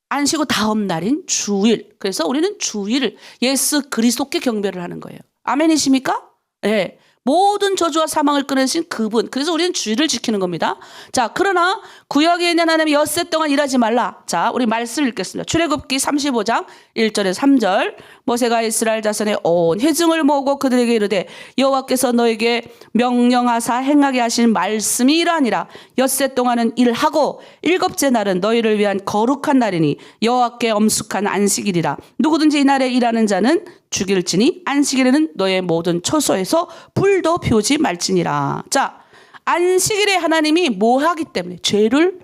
안식 후 다음 날인 주일. 그래서 우리는 주일을 예수 그리스도께 경배를 하는 거예요. 아멘이십니까? 네. 모든 저주와 사망을 끊으신 그분. 그래서 우리는 주일을 지키는 겁니다. 자, 그러나 구약에 있는 하나님이 엿새 동안 일하지 말라. 자, 우리 말씀을 읽겠습니다. 출애굽기 35장 1절에 3절. 모세가 이스라엘 자손의 온 회중을 모으고 그들에게 이르되 여호와께서 너에게 명령하사 행하게 하신 말씀이 이러하니라. 엿새 동안은 일하고 일곱째 날은 너희를 위한 거룩한 날이니 여호와께 엄숙한 안식일이라. 누구든지 이날에 일하는 자는 죽일지니 안식일에는 너의 모든 처소에서 불도 피우지 말지니라. 자, 안식일에 하나님이 뭐 하기 때문에? 죄를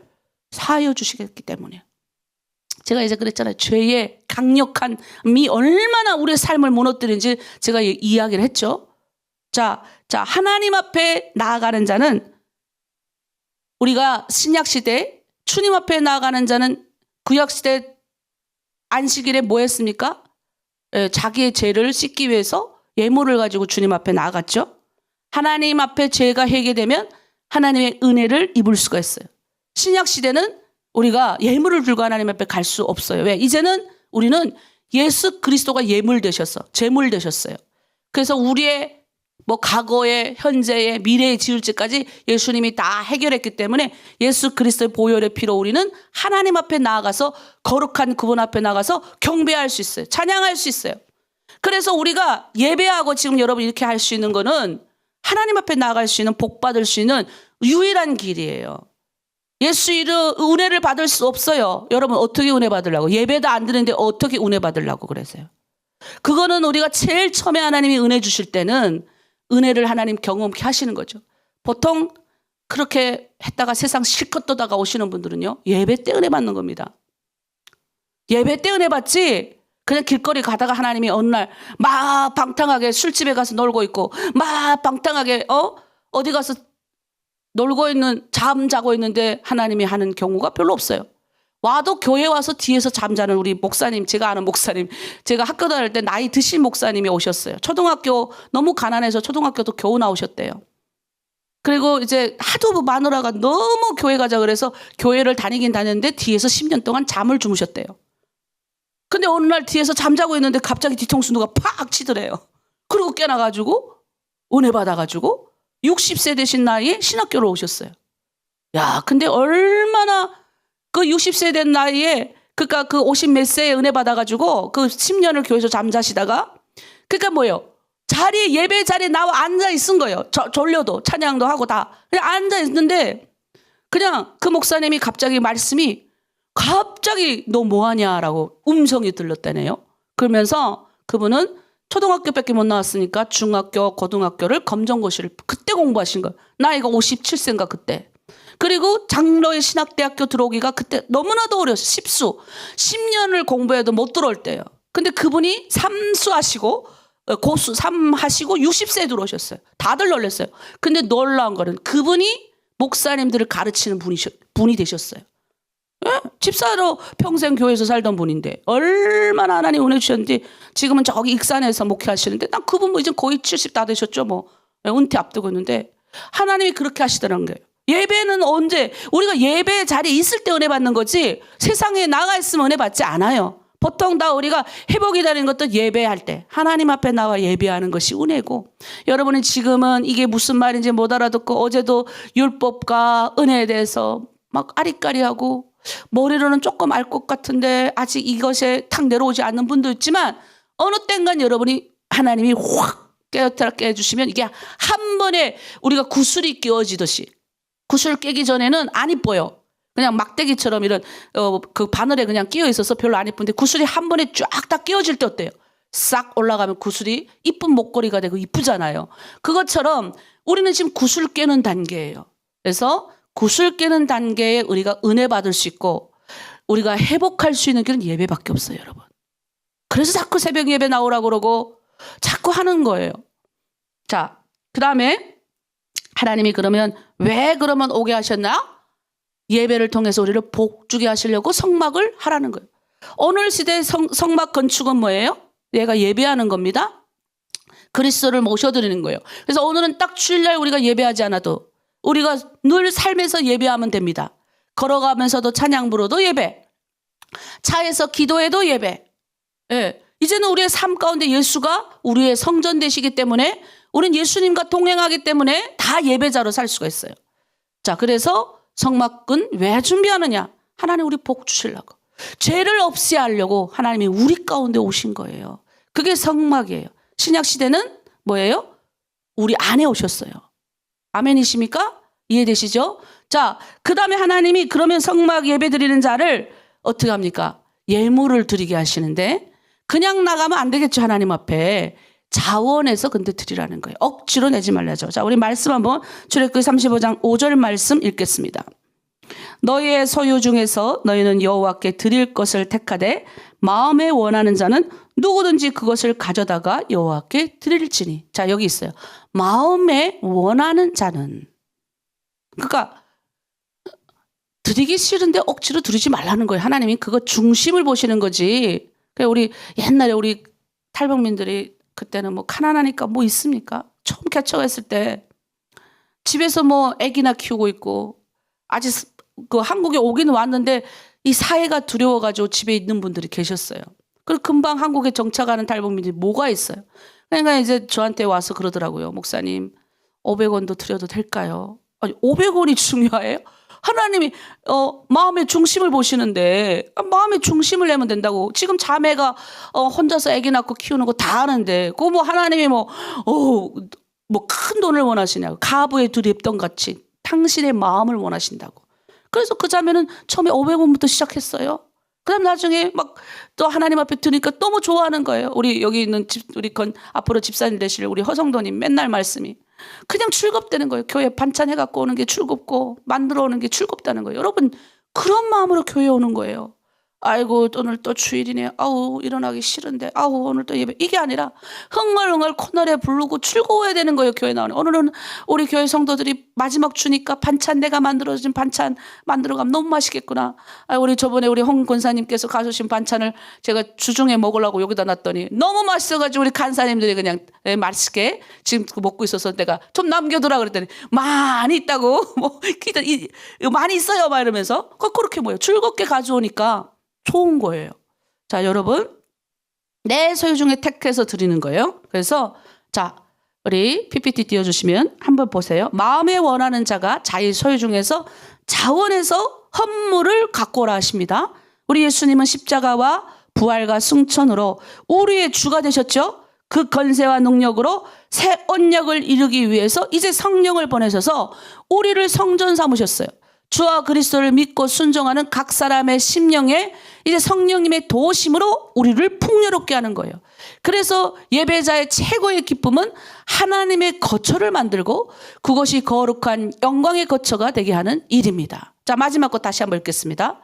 사하여 주시겠기 때문에. 제가 이제 그랬잖아요. 죄의 강력함이 얼마나 우리의 삶을 무너뜨리는지 제가 이야기를 했죠. 자, 하나님 앞에 나아가는 자는 우리가 신약시대 주님 앞에 나아가는 자는 구약시대 안식일에 뭐 했습니까? 자기의 죄를 씻기 위해서 예물을 가지고 주님 앞에 나아갔죠. 하나님 앞에 죄가 회개되면 하나님의 은혜를 입을 수가 있어요. 신약시대는 우리가 예물을 들고 하나님 앞에 갈 수 없어요. 왜? 이제는 우리는 예수 그리스도가 예물 되셨어. 제물 되셨어요. 그래서 우리의 뭐 과거의, 현재의, 미래의 지을죄까지 예수님이 다 해결했기 때문에 예수 그리스도의 보혈의 피로 우리는 하나님 앞에 나아가서 거룩한 그분 앞에 나가서 경배할 수 있어요. 찬양할 수 있어요. 그래서 우리가 예배하고 지금 여러분 이렇게 할 수 있는 거는 하나님 앞에 나아갈 수 있는 복 받을 수 있는 유일한 길이에요. 예수 이름 은혜를 받을 수 없어요. 여러분 어떻게 은혜 받으려고? 예배도 안 드리는데 어떻게 은혜 받으려고 그러세요? 그거는 우리가 제일 처음에 하나님이 은혜 주실 때는 은혜를 하나님 경험케 하시는 거죠. 보통 그렇게 했다가 세상 실컷 떠다가 오시는 분들은요. 예배 때 은혜 받는 겁니다. 예배 때 은혜 받지 그냥 길거리 가다가 하나님이 어느 날 막 방탕하게 술집에 가서 놀고 있고 막 방탕하게 어디 가서 놀고 있는 잠자고 있는데 하나님이 하는 경우가 별로 없어요. 와도 교회 와서 뒤에서 잠자는 우리 목사님, 제가 아는 목사님, 제가 학교 다닐 때 나이 드신 목사님이 오셨어요. 초등학교 너무 가난해서 초등학교도 겨우 나오셨대요. 그리고 이제 하도 마누라가 너무 교회 가자 그래서 교회를 다니긴 다녔는데 뒤에서 10년 동안 잠을 주무셨대요. 근데 어느 날 뒤에서 잠자고 있는데 갑자기 뒤통수 누가 팍 치더래요. 그리고 깨나가지고 은혜 받아가지고 60세 되신 나이에 신학교로 오셨어요. 야, 근데 얼마나 그 60세 된 나이에 그러니까 그 50 몇 세에 은혜 받아가지고 그 10년을 교회에서 잠자시다가 그러니까 뭐예요? 예배 자리에 나와 앉아 있은 거예요. 졸려도 찬양도 하고 다 그냥 앉아 있는데 그냥 그 목사님이 갑자기 말씀이 갑자기 너 뭐하냐라고 음성이 들렸다네요. 그러면서 그분은 초등학교밖에 못 나왔으니까 중학교, 고등학교를 검정고시를 그때 공부하신 거예요. 나이가 57세인가 그때. 그리고 장로의 신학대학교 들어오기가 그때 너무나도 어려웠어요. 10년을 공부해도 못 들어올 때예요. 근데 그분이 삼수하시고 고수 3하시고 60세에 들어오셨어요. 다들 놀랐어요. 근데 놀라운 거는 그분이 목사님들을 가르치는 분이 되셨어요. 예? 집사로 평생 교회에서 살던 분인데 얼마나 하나님 은혜 주셨는지 지금은 저기 익산에서 목회하시는데 난 그분 뭐 이제 거의 70 다 되셨죠. 뭐 은퇴 앞두고 있는데 하나님이 그렇게 하시더라는 거예요. 예배는 언제 우리가 예배 자리에 있을 때 은혜 받는 거지 세상에 나가 있으면 은혜 받지 않아요. 보통 다 우리가 회복이 되는 것도 예배할 때 하나님 앞에 나와 예배하는 것이 은혜고 여러분이 지금은 이게 무슨 말인지 못 알아듣고 어제도 율법과 은혜에 대해서 막 아리까리하고 머리로는 조금 알 것 같은데 아직 이것에 탁 내려오지 않는 분도 있지만 어느 땐간 여러분이 하나님이 확 깨어뜨게 해주시면 이게 한 번에 우리가 구슬이 끼워지듯이 구슬 깨기 전에는 안 이뻐요. 그냥 막대기처럼 이런 그 바늘에 그냥 끼어 있어서 별로 안 이쁜데 구슬이 한 번에 쫙 다 끼워질 때 어때요? 싹 올라가면 구슬이 이쁜 목걸이가 되고 이쁘잖아요. 그것처럼 우리는 지금 구슬 깨는 단계예요. 그래서 구슬 깨는 단계에 우리가 은혜 받을 수 있고 우리가 회복할 수 있는 길은 예배밖에 없어요, 여러분. 그래서 자꾸 새벽 예배 나오라고 그러고 자꾸 하는 거예요. 자, 그 다음에 하나님이 그러면 왜 그러면 오게 하셨나? 예배를 통해서 우리를 복주게 하시려고 성막을 하라는 거예요. 오늘 시대의 성막 건축은 뭐예요? 얘가 예배하는 겁니다. 그리스도를 모셔드리는 거예요. 그래서 오늘은 딱 주일날 우리가 예배하지 않아도 우리가 늘 삶에서 예배하면 됩니다. 걸어가면서도 찬양 부르도 예배, 차에서 기도해도 예배. 예. 이제는 우리의 삶 가운데 예수가 우리의 성전 되시기 때문에 우리는 예수님과 동행하기 때문에 다 예배자로 살 수가 있어요. 자, 그래서 성막은 왜 준비하느냐? 하나님 우리 복 주시려고. 죄를 없이 하려고 하나님이 우리 가운데 오신 거예요. 그게 성막이에요. 신약 시대는 뭐예요? 우리 안에 오셨어요. 아멘이십니까? 이해되시죠? 자, 그 다음에 하나님이 그러면 성막 예배 드리는 자를 어떻게 합니까? 예물을 드리게 하시는데 그냥 나가면 안 되겠죠. 하나님 앞에. 자원해서 근데 드리라는 거예요. 억지로 내지 말라죠. 자, 우리 말씀 한번 출애굽기 35장 5절 말씀 읽겠습니다. 너희의 소유 중에서 너희는 여호와께 드릴 것을 택하되 마음에 원하는 자는 누구든지 그것을 가져다가 여호와께 드릴지니. 자, 여기 있어요. 마음에 원하는 자는. 그러니까 드리기 싫은데 억지로 드리지 말라는 거예요. 하나님이 그거 중심을 보시는 거지. 그러니까 우리 옛날에 우리 탈북민들이 그때는 뭐 가난하니까 뭐 있습니까? 처음 개척했을 때 집에서 뭐 아기나 키우고 있고 아직 그 한국에 오기는 왔는데 이 사회가 두려워가지고 집에 있는 분들이 계셨어요. 그리고 금방 한국에 정착하는 탈북민들이 뭐가 있어요. 그러니까 이제 저한테 와서 그러더라고요. 목사님 500원도 드려도 될까요? 아니 500원이 중요해요? 하나님이 마음의 중심을 보시는데 마음의 중심을 내면 된다고. 지금 자매가 혼자서 아기 낳고 키우는 거 다 아는데 그거 뭐 하나님이 뭐 큰 돈을 원하시냐고. 가부에 두렵던 같이 당신의 마음을 원하신다고. 그래서 그 자매는 처음에 500원부터 시작했어요. 그다음 나중에 막 또 하나님 앞에 드니까 너무 좋아하는 거예요. 우리 여기 있는 우리 앞으로 집사님 되실 우리 허성도님 맨날 말씀이 그냥 즐겁다는 거예요. 교회 반찬 해갖고 오는 게 즐겁고 만들어 오는 게 즐겁다는 거예요. 여러분 그런 마음으로 교회 오는 거예요. 아이고 오늘 또 주일이네. 아우 일어나기 싫은데. 아우 오늘 또 예배. 이게 아니라 흥얼흥얼 코너에 부르고 즐거워야 되는 거예요. 교회 나오는. 오늘은 우리 교회 성도들이 마지막 주니까 반찬 내가 만들어준 반찬 만들어가면 너무 맛있겠구나. 우리 저번에 우리 홍 권사님께서 가져오신 반찬을 제가 주중에 먹으려고 여기다 놨더니 너무 맛있어가지고 우리 간사님들이 그냥 맛있게 지금 먹고 있어서 내가 좀 남겨두라 그랬더니 많이 있다고. 뭐 많이 있어요. 막 이러면서 그렇게 뭐예요. 즐겁게 가져오니까 좋은 거예요. 자, 여러분. 내 소유 중에 택해서 드리는 거예요. 그래서 자, 우리 PPT 띄워주시면 한번 보세요. 마음에 원하는 자가 자기 소유 중에서 자원해서 헌물을 갖고 오라 하십니다. 우리 예수님은 십자가와 부활과 승천으로 우리의 주가 되셨죠. 그 권세와 능력으로 새 언약을 이루기 위해서 이제 성령을 보내셔서 우리를 성전 삼으셨어요. 주와 그리스도를 믿고 순종하는 각 사람의 심령에 이제 성령님의 도우심으로 우리를 풍요롭게 하는 거예요. 그래서 예배자의 최고의 기쁨은 하나님의 거처를 만들고 그것이 거룩한 영광의 거처가 되게 하는 일입니다. 자, 마지막 거 다시 한번 읽겠습니다.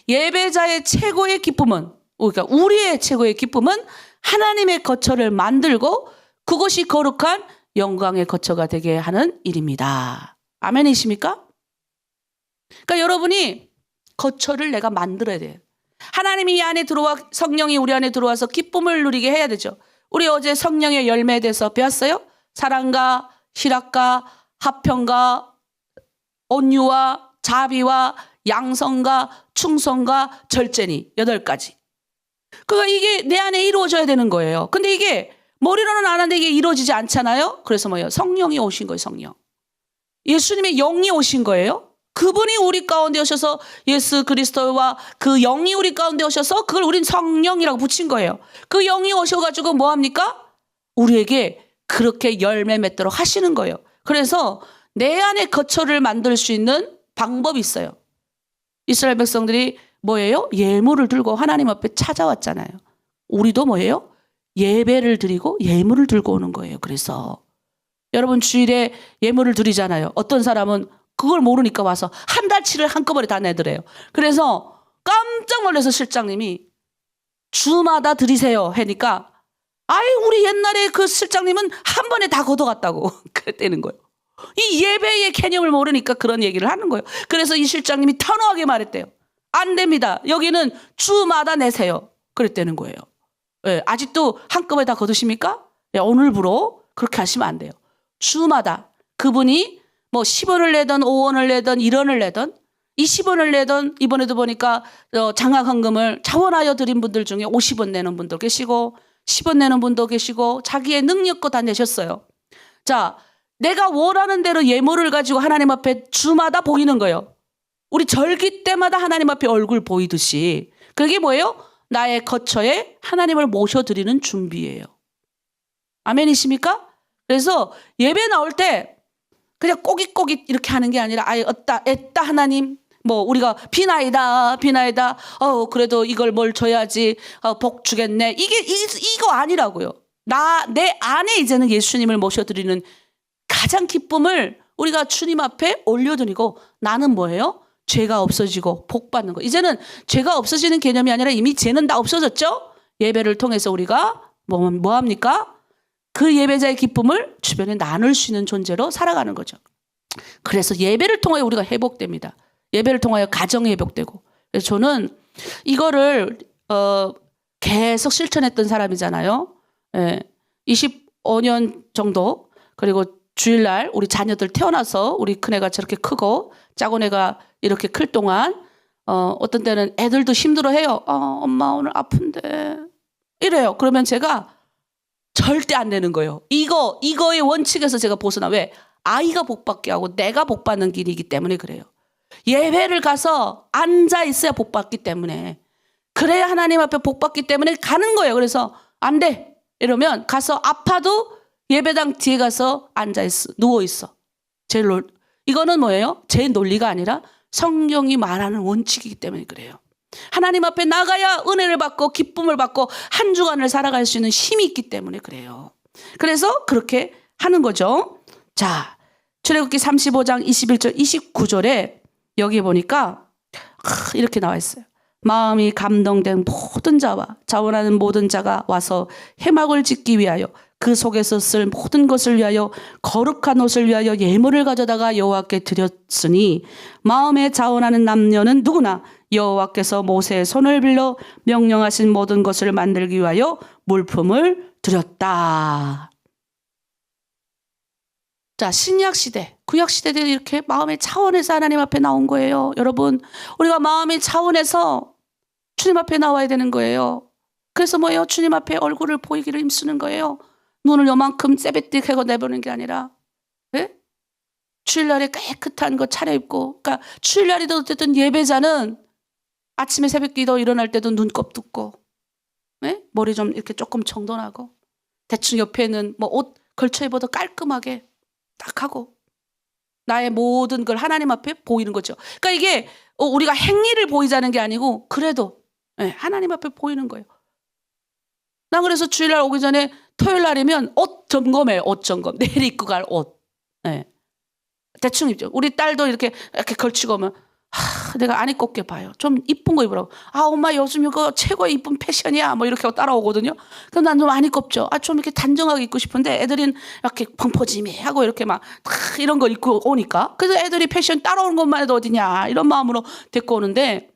예배자의 최고의 기쁨은, 그러니까 우리의 최고의 기쁨은 하나님의 거처를 만들고 그것이 거룩한 영광의 거처가 되게 하는 일입니다. 아멘이십니까? 그러니까 여러분이 거처를 내가 만들어야 돼요. 하나님이 이 안에 들어와, 성령이 우리 안에 들어와서 기쁨을 누리게 해야 되죠. 우리 어제 성령의 열매에 대해서 배웠어요? 사랑과 희락과 화평과 온유와 자비와 양성과 충성과 절제니 8가지. 그러니까 이게 내 안에 이루어져야 되는 거예요. 근데 이게 머리로는 아는데 이게 이루어지지 않잖아요. 그래서 뭐예요? 성령이 오신 거예요. 성령. 예수님의 영이 오신 거예요. 그분이 우리 가운데 오셔서 예수 그리스도와 그 영이 우리 가운데 오셔서 그걸 우린 성령이라고 붙인 거예요. 그 영이 오셔가지고 뭐합니까? 우리에게 그렇게 열매 맺도록 하시는 거예요. 그래서 내 안에 거처를 만들 수 있는 방법이 있어요. 이스라엘 백성들이 뭐예요? 예물을 들고 하나님 앞에 찾아왔잖아요. 우리도 뭐예요? 예배를 드리고 예물을 들고 오는 거예요. 그래서 여러분 주일에 예물을 드리잖아요. 어떤 사람은 그걸 모르니까 와서 한 달치를 한꺼번에 다 내더래요. 그래서 깜짝 놀라서 실장님이 주마다 드리세요 하니까 아이 우리 옛날에 그 실장님은 한 번에 다 걷어갔다고 그랬다는 거예요. 이 예배의 개념을 모르니까 그런 얘기를 하는 거예요. 그래서 이 실장님이 단호하게 말했대요. 안 됩니다. 여기는 주마다 내세요. 그랬다는 거예요. 예, 아직도 한꺼번에 다 거두십니까? 예, 오늘부로 그렇게 하시면 안 돼요. 주마다 그분이 뭐 10원을 내든 5원을 내든 1원을 내든 20원을 내든 이번에도 보니까 장학헌금을 자원하여 드린 분들 중에 50원 내는 분도 계시고 10원 내는 분도 계시고 자기의 능력껏 다 내셨어요. 자, 내가 원하는 대로 예물을 가지고 하나님 앞에 주마다 보이는 거예요. 우리 절기 때마다 하나님 앞에 얼굴 보이듯이 그게 뭐예요? 나의 거처에 하나님을 모셔드리는 준비예요. 아멘이십니까? 그래서 예배 나올 때 그냥 꼬깃꼬깃 이렇게 하는 게 아니라 아예 애따 하나님 뭐 우리가 비나이다 그래도 이걸 뭘 줘야지 복 주겠네 이거 아니라고요. 내 안에 이제는 예수님을 모셔드리는 가장 기쁨을 우리가 주님 앞에 올려드리고 나는 뭐예요? 죄가 없어지고 복 받는 거. 이제는 죄가 없어지는 개념이 아니라 이미 죄는 다 없어졌죠. 예배를 통해서 우리가 뭐 합니까? 그 예배자의 기쁨을 주변에 나눌 수 있는 존재로 살아가는 거죠. 그래서 예배를 통하여 우리가 회복됩니다. 예배를 통하여 가정이 회복되고. 그래서 저는 이거를 계속 실천했던 사람이잖아요. 25년 정도. 그리고 주일날 우리 자녀들 태어나서 우리 큰애가 저렇게 크고 작은애가 이렇게 클 동안 어떤 때는 애들도 힘들어해요. 엄마 오늘 아픈데 이래요. 그러면 제가 절대 안 되는 거예요. 이거의 원칙에서 제가 벗어나. 왜? 아이가 복받게 하고 내가 복받는 길이기 때문에 그래요. 예배를 가서 앉아 있어야 복받기 때문에 그래야 하나님 앞에 복받기 때문에 가는 거예요. 그래서 안 돼 이러면 가서 아파도 예배당 뒤에 가서 앉아 있어 누워 있어. 이거는 뭐예요? 제 논리가 아니라 성경이 말하는 원칙이기 때문에 그래요. 하나님 앞에 나가야 은혜를 받고 기쁨을 받고 한 주간을 살아갈 수 있는 힘이 있기 때문에 그래요. 그래서 그렇게 하는 거죠. 자, 출애굽기 35장 21절 29절에 여기 보니까 이렇게 나와 있어요. 마음이 감동된 모든 자와 자원하는 모든 자가 와서 회막을 짓기 위하여 그 속에서 쓸 모든 것을 위하여 거룩한 옷을 위하여 예물을 가져다가 여호와께 드렸으니 마음에 자원하는 남녀는 누구나 여호와께서 모세의 손을 빌려 명령하신 모든 것을 만들기 위하여 물품을 드렸다. 자, 신약 시대, 구약 시대도 이렇게 마음의 차원에서 하나님 앞에 나온 거예요. 여러분, 우리가 마음의 차원에서 주님 앞에 나와야 되는 거예요. 그래서 뭐예요? 주님 앞에 얼굴을 보이기를 힘쓰는 거예요. 눈을 요만큼 쎄베뜩하고 내보는 게 아니라, 네? 주일날에 깨끗한 거 차려입고, 그러니까 주일날에도 어쨌든 예배자는 아침에 새벽기도 일어날 때도 눈곱 뜯고, 네? 머리 좀 이렇게 조금 정돈하고, 대충 옆에는 뭐 옷 걸쳐 입어도 깔끔하게 딱 하고, 나의 모든 걸 하나님 앞에 보이는 거죠. 그러니까 이게 우리가 행위를 보이자는 게 아니고 그래도 하나님 앞에 보이는 거예요. 난 그래서 주일날 오기 전에 토요일 날이면 옷 점검해요. 옷 점검. 내일 입고 갈 옷. 대충 입죠. 우리 딸도 이렇게 걸치고 오면 내가 안 입고 올게 봐요. 좀 이쁜 거 입으라고. 엄마 요즘 이거 최고의 이쁜 패션이야. 뭐 이렇게 따라오거든요. 그럼 난 좀 안 입고 없죠. 좀 이렇게 단정하게 입고 싶은데 애들은 이렇게 펑퍼짐해 하고 이렇게 막 이런 거 입고 오니까. 그래서 애들이 패션 따라오는 것만 해도 어디냐 이런 마음으로 데리고 오는데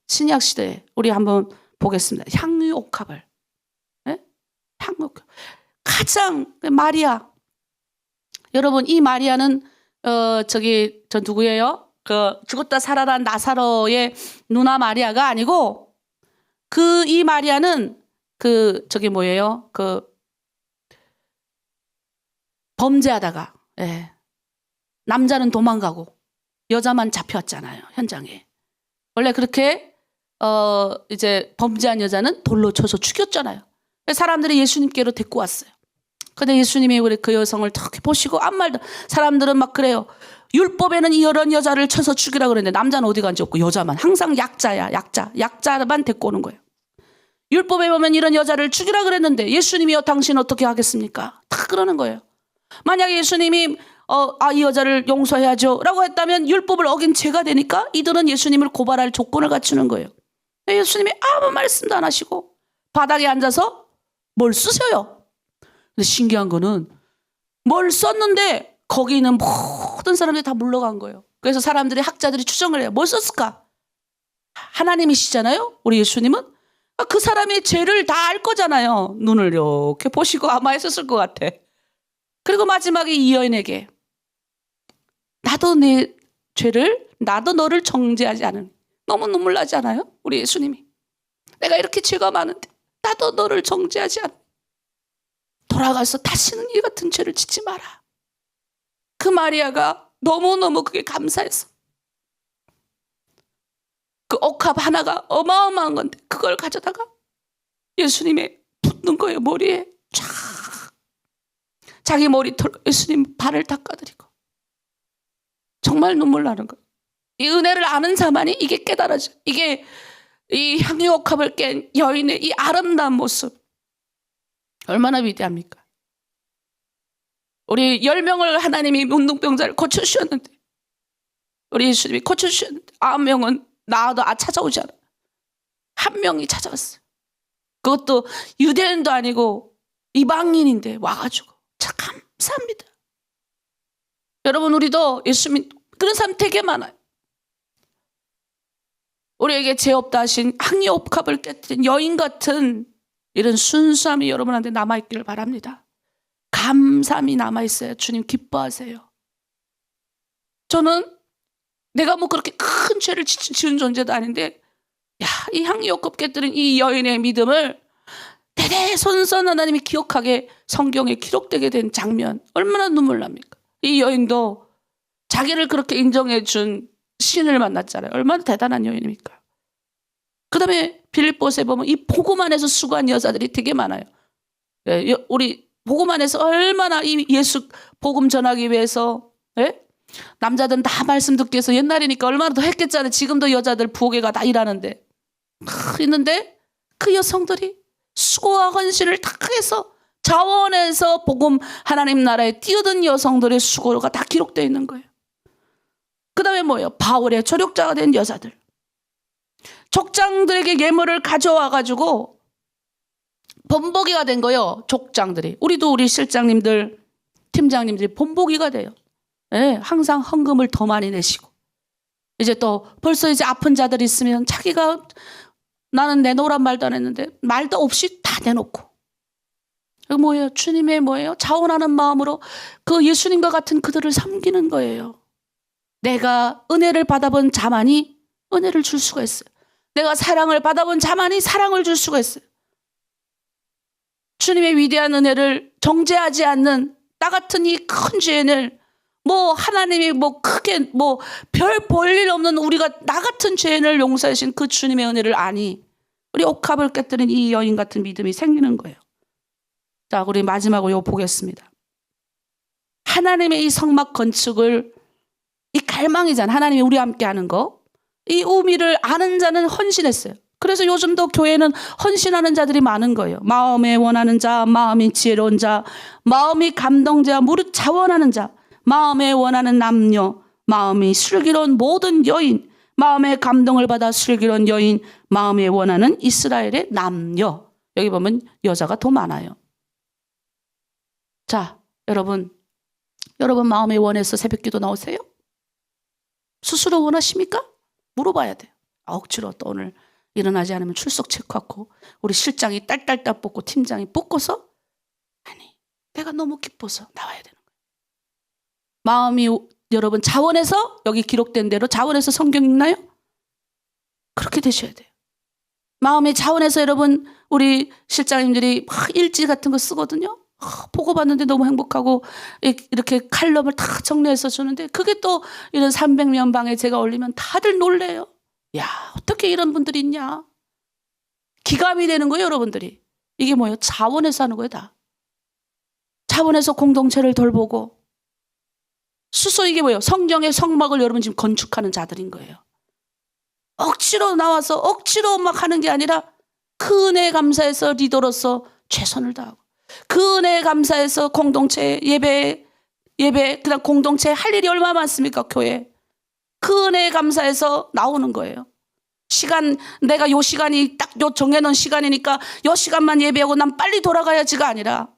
신약 시대에 우리 한번 보겠습니다. 향유옥합을. 향유옥합. 가장 마리아. 여러분 이 마리아는 저 누구예요? 그 죽었다 살아난 나사로의 누나 마리아가 아니고 이 마리아는 뭐예요? 범죄하다가 남자는 도망가고 여자만 잡혀왔잖아요. 현장에. 원래 그렇게 이제 범죄한 여자는 돌로 쳐서 죽였잖아요. 사람들이 예수님께로 데리고 왔어요. 근데 예수님이 우리 그 여성을 탁 보시고 아무 말도 사람들은 막 그래요. 율법에는 이런 여자를 쳐서 죽이라 그랬는데 남자는 어디 간지 없고 여자만 항상 약자야. 약자만 데리고 오는 거예요. 율법에 보면 이런 여자를 죽이라 그랬는데 예수님이요 당신 어떻게 하겠습니까? 다 그러는 거예요. 만약에 예수님이 이 여자를 용서해야죠 라고 했다면 율법을 어긴 죄가 되니까 이들은 예수님을 고발할 조건을 갖추는 거예요. 예수님이 아무 말씀도 안 하시고 바닥에 앉아서 뭘 쓰셔요. 근데 신기한 거는 뭘 썼는데 거기 있는 모든 사람들이 다 물러간 거예요. 그래서 사람들이 학자들이 추정을 해요. 뭘 썼을까? 하나님이시잖아요. 우리 예수님은. 그 사람의 죄를 다 알 거잖아요. 눈을 이렇게 보시고 아마 했었을 것 같아. 그리고 마지막에 이 여인에게 나도 내 죄를 나도 너를 정죄하지 않으니. 너무 눈물 나지 않아요? 우리 예수님이. 내가 이렇게 죄가 많은데 나도 너를 정죄하지 않으니. 돌아가서 다시는 이 같은 죄를 짓지 마라. 그 마리아가 너무너무 그게 감사해서 그 옥합 하나가 어마어마한 건데 그걸 가져다가 예수님의 붓는 거예요. 머리에 쫙 자기 머리털로 예수님 발을 닦아드리고 정말 눈물 나는 거예요. 이 은혜를 아는 자만이 이게 깨달아져요. 이게 이 향유옥합을 깬 여인의 이 아름다운 모습 얼마나 위대합니까? 우리 10명을 하나님이 문둥병자를 고쳐주셨는데 우리 예수님이 고쳐주셨는데 9명은 나와도 찾아오지 않아요. 1명이 찾아왔어요. 그것도 유대인도 아니고 이방인인데 와가지고 참 감사합니다. 여러분 우리도 예수님 그런 사람 되게 많아요. 우리에게 죄 없다 하신 향유옥합을 깨뜨린 여인 같은 이런 순수함이 여러분한테 남아있기를 바랍니다. 감사함이 남아있어요. 주님 기뻐하세요. 저는 내가 뭐 그렇게 큰 죄를 지은 존재도 아닌데 이 향유옥합 깨뜨린 이 여인의 믿음을 대대손손 하나님이 기억하게 성경에 기록되게 된 장면 얼마나 눈물 납니까? 이 여인도 자기를 그렇게 인정해 준 신을 만났잖아요. 얼마나 대단한 여인입니까? 그 다음에 빌립보서에 보면 이 복음 안에서 수고한 여자들이 되게 많아요. 우리 복음 안에서 얼마나 이 예수 복음 전하기 위해서 남자들은 다 말씀 듣기 위해서 옛날이니까 얼마나 더 했겠잖아요. 지금도 여자들 부엌에가 다 일하는데 있는데 그 여성들이 수고와 헌신을 다 해서 자원해서 복음 하나님 나라에 뛰어든 여성들의 수고가 다 기록되어 있는 거예요. 그 다음에 뭐예요? 바울의 조력자가 된 여자들. 족장들에게 예물을 가져와가지고 본보기가 된 거예요. 족장들이. 우리도 우리 실장님들, 팀장님들이 본보기가 돼요. 항상 헌금을 더 많이 내시고. 이제 또 벌써 이제 아픈 자들 있으면 자기가 나는 내놓으란 말도 안 했는데 말도 없이 다 내놓고. 뭐예요? 주님의 뭐예요? 자원하는 마음으로 그 예수님과 같은 그들을 섬기는 거예요. 내가 은혜를 받아본 자만이 은혜를 줄 수가 있어요. 내가 사랑을 받아본 자만이 사랑을 줄 수가 있어요. 주님의 위대한 은혜를 정죄하지 않는 나 같은 이 큰 죄인을 뭐 하나님이 뭐 크게 뭐 별 볼 일 없는 우리가 나 같은 죄인을 용서하신 그 주님의 은혜를 아니 우리 옥합을 깨뜨린 이 여인 같은 믿음이 생기는 거예요. 자, 우리 마지막으로 이거 보겠습니다. 하나님의 이 성막 건축을 이 갈망이잖아. 하나님이 우리와 함께 하는 거. 이 의미를 아는 자는 헌신했어요. 그래서 요즘도 교회는 헌신하는 자들이 많은 거예요. 마음에 원하는 자, 마음이 지혜로운 자, 마음이 감동자, 무릇 자원하는 자, 마음에 원하는 남녀, 마음이 슬기로운 모든 여인, 마음의 감동을 받아 슬기로운 여인, 마음에 원하는 이스라엘의 남녀. 여기 보면 여자가 더 많아요. 자, 여러분 마음에 원해서 새벽기도 나오세요? 스스로 원하십니까? 물어봐야 돼요. 억지로 또 오늘 일어나지 않으면 출석 체크하고 우리 실장이 딸딸딸 뽑고 팀장이 뽑고서 아니 내가 너무 기뻐서 나와야 되는 거예요. 마음이 여러분 자원해서 여기 기록된 대로 자원해서 성경 읽나요? 그렇게 되셔야 돼요. 마음이 자원해서 여러분 우리 실장님들이 막 일지 같은 거 쓰거든요. 보고 봤는데 너무 행복하고 이렇게 칼럼을 다 정리해서 주는데 그게 또 이런 300명 방에 제가 올리면 다들 놀래요. 야 어떻게 이런 분들이 있냐. 기감이 되는 거예요 여러분들이. 이게 뭐예요? 자원해서 하는 거예요 다. 자원해서 공동체를 돌보고 스스로 이게 뭐예요? 성경의 성막을 여러분 지금 건축하는 자들인 거예요. 억지로 나와서 억지로 막 하는 게 아니라 그 은혜에 감사해서 리더로서 최선을 다하고 그 은혜에 감사해서 공동체 예배 그다음 공동체 할 일이 얼마나 많습니까 교회. 그 은혜에 감사해서 나오는 거예요. 시간 내가 요 시간이 딱 요 정해놓은 시간이니까 요 시간만 예배하고 난 빨리 돌아가야지가 아니라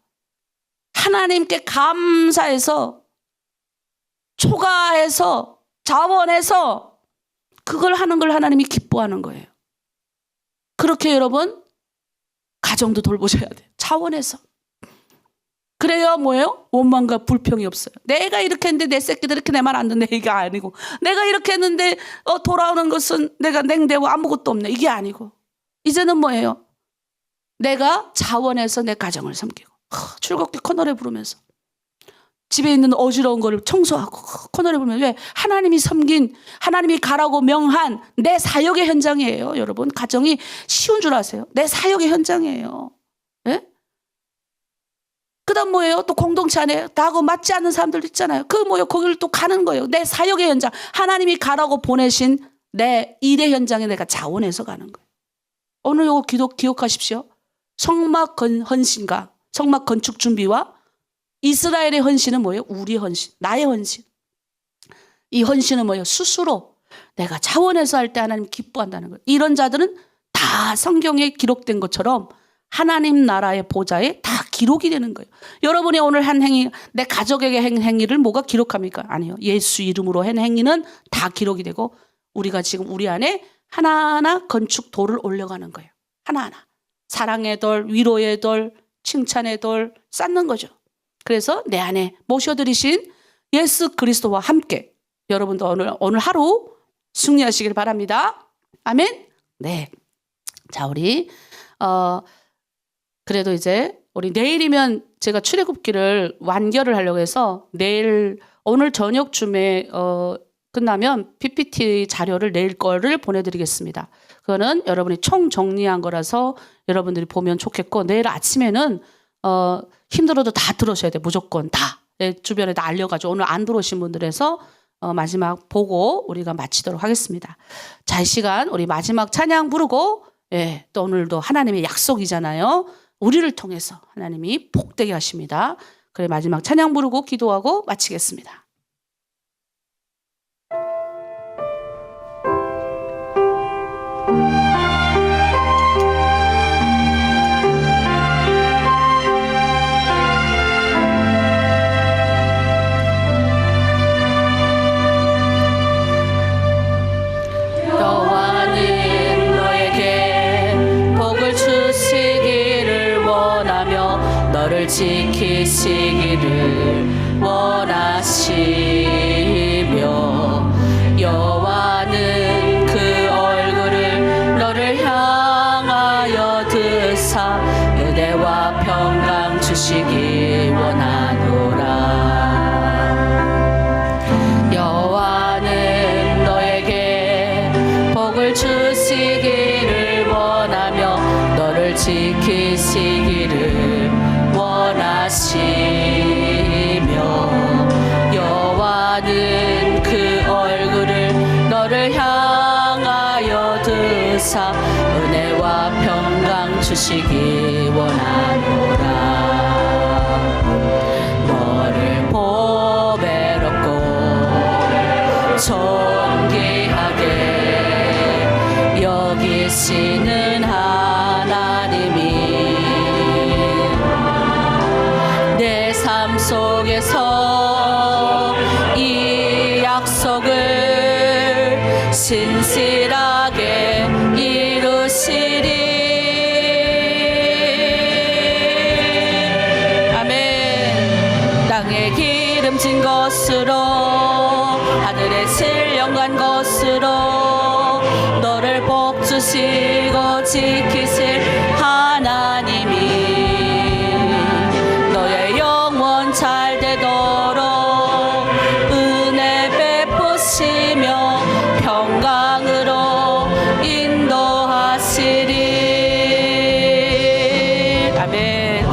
하나님께 감사해서 초과해서 자원해서 그걸 하는 걸 하나님이 기뻐하는 거예요. 그렇게 여러분 가정도 돌보셔야 돼요. 자원해서. 그래야 뭐예요? 원망과 불평이 없어요. 내가 이렇게 했는데 내 새끼들 이렇게 내 말 안 듣네 이게 아니고 내가 이렇게 했는데 돌아오는 것은 내가 냉대고 아무것도 없네 이게 아니고 이제는 뭐예요? 내가 자원해서 내 가정을 섬기고 즐겁게 코너를 부르면서 집에 있는 어지러운 거를 청소하고 코너를 부르면서 왜? 하나님이 섬긴 하나님이 가라고 명한 내 사역의 현장이에요. 여러분 가정이 쉬운 줄 아세요? 내 사역의 현장이에요. 네? 그다음 뭐예요? 또 공동체 안에 나하고 맞지 않는 사람들 있잖아요. 그 뭐예요? 거기를 또 가는 거예요. 내 사역의 현장. 하나님이 가라고 보내신 내 일의 현장에 내가 자원해서 가는 거예요. 오늘 이거 기억하십시오. 성막 헌신과 성막 건축 준비와 이스라엘의 헌신은 뭐예요? 우리의 헌신, 나의 헌신. 이 헌신은 뭐예요? 스스로 내가 자원해서 할 때 하나님 기뻐한다는 거예요. 이런 자들은 다 성경에 기록된 것처럼 하나님 나라의 보좌에 다 기록이 되는 거예요. 여러분이 오늘 한 행위, 내 가족에게 한 행위를 뭐가 기록합니까? 아니요. 예수 이름으로 한 행위는 다 기록이 되고 우리가 지금 우리 안에 하나하나 건축 돌을 올려가는 거예요. 하나하나. 사랑의 돌, 위로의 돌, 칭찬의 돌 쌓는 거죠. 그래서 내 안에 모셔드리신 예수 그리스도와 함께 여러분도 오늘 하루 승리하시길 바랍니다. 아멘. 네. 자, 우리 그래도 이제 우리 내일이면 제가 출애굽기를 완결을 하려고 해서 내일 오늘 저녁쯤에 끝나면 PPT 자료를 내일 거를 보내드리겠습니다. 그거는 여러분이 총 정리한 거라서 여러분들이 보면 좋겠고 내일 아침에는 힘들어도 다 들으셔야 돼요. 무조건 다. 주변에 다 알려가지고 오늘 안 들어오신 분들에서 마지막 보고 우리가 마치도록 하겠습니다. 자, 이 시간 우리 마지막 찬양 부르고 또 오늘도 하나님의 약속이잖아요. 우리를 통해서 하나님이 복되게 하십니다. 그래 마지막 찬양 부르고 기도하고 마치겠습니다. 여호와는 너에게 복을 주시기를 원하며 너를 지키시기를 원하시며 여호와는 그 얼굴을 너를 향하여 드사 은혜와 평강 주시기 원하노라. 여호와는 너에게 복을 주시기를 원하며 너를 지키시기를 원하시며 여호와는 그 주사 은혜와 평강 주시기 원하노라. 너를 보배롭고 존귀하게 여기시는 하나님이 내 삶 속에서 이 약속을 신실하게 이루시리. 아멘. 땅에 기름진 것으로 하늘에 신령한 것으로 너를 복주시고 지키실 하나님이 너의 영원 잘 되도록 은혜 베푸시며 평강으로 인도하시리. 아멘.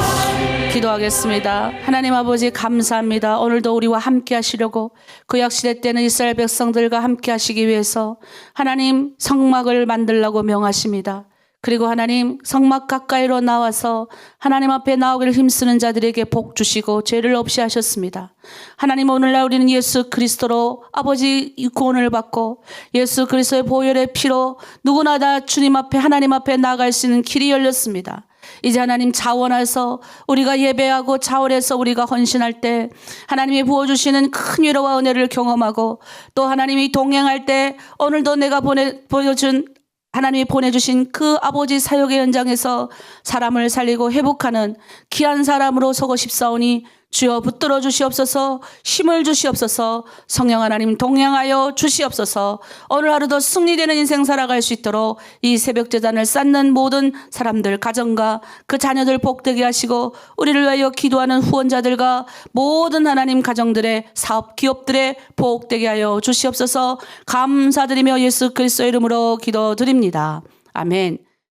기도하겠습니다. 하나님 아버지 감사합니다. 오늘도 우리와 함께 하시려고 구약시대 때는 이스라엘 백성들과 함께 하시기 위해서 하나님 성막을 만들라고 명하십니다. 그리고 하나님 성막 가까이로 나와서 하나님 앞에 나오기를 힘쓰는 자들에게 복 주시고 죄를 없이 하셨습니다. 하나님 오늘날 우리는 예수 그리스도로 아버지 구원을 받고 예수 그리스도의 보혈의 피로 누구나 다 주님 앞에 하나님 앞에 나아갈 수 있는 길이 열렸습니다. 이제 하나님 자원해서 우리가 예배하고 자원해서 우리가 헌신할 때 하나님이 부어주시는 큰 위로와 은혜를 경험하고 또 하나님이 동행할 때 오늘도 내가 보여준 하나님이 보내주신 그 아버지 사역의 현장에서 사람을 살리고 회복하는 귀한 사람으로 서고 싶사오니 주여 붙들어 주시옵소서. 힘을 주시옵소서. 성령 하나님 동행하여 주시옵소서. 오늘 하루도 승리되는 인생 살아갈 수 있도록 이 새벽 제단을 쌓는 모든 사람들 가정과 그 자녀들 복되게 하시고 우리를 위하여 기도하는 후원자들과 모든 하나님 가정들의 사업 기업들의 복되게 하여 주시옵소서. 감사드리며 예수 그리스도의 이름으로 기도드립니다. 아멘.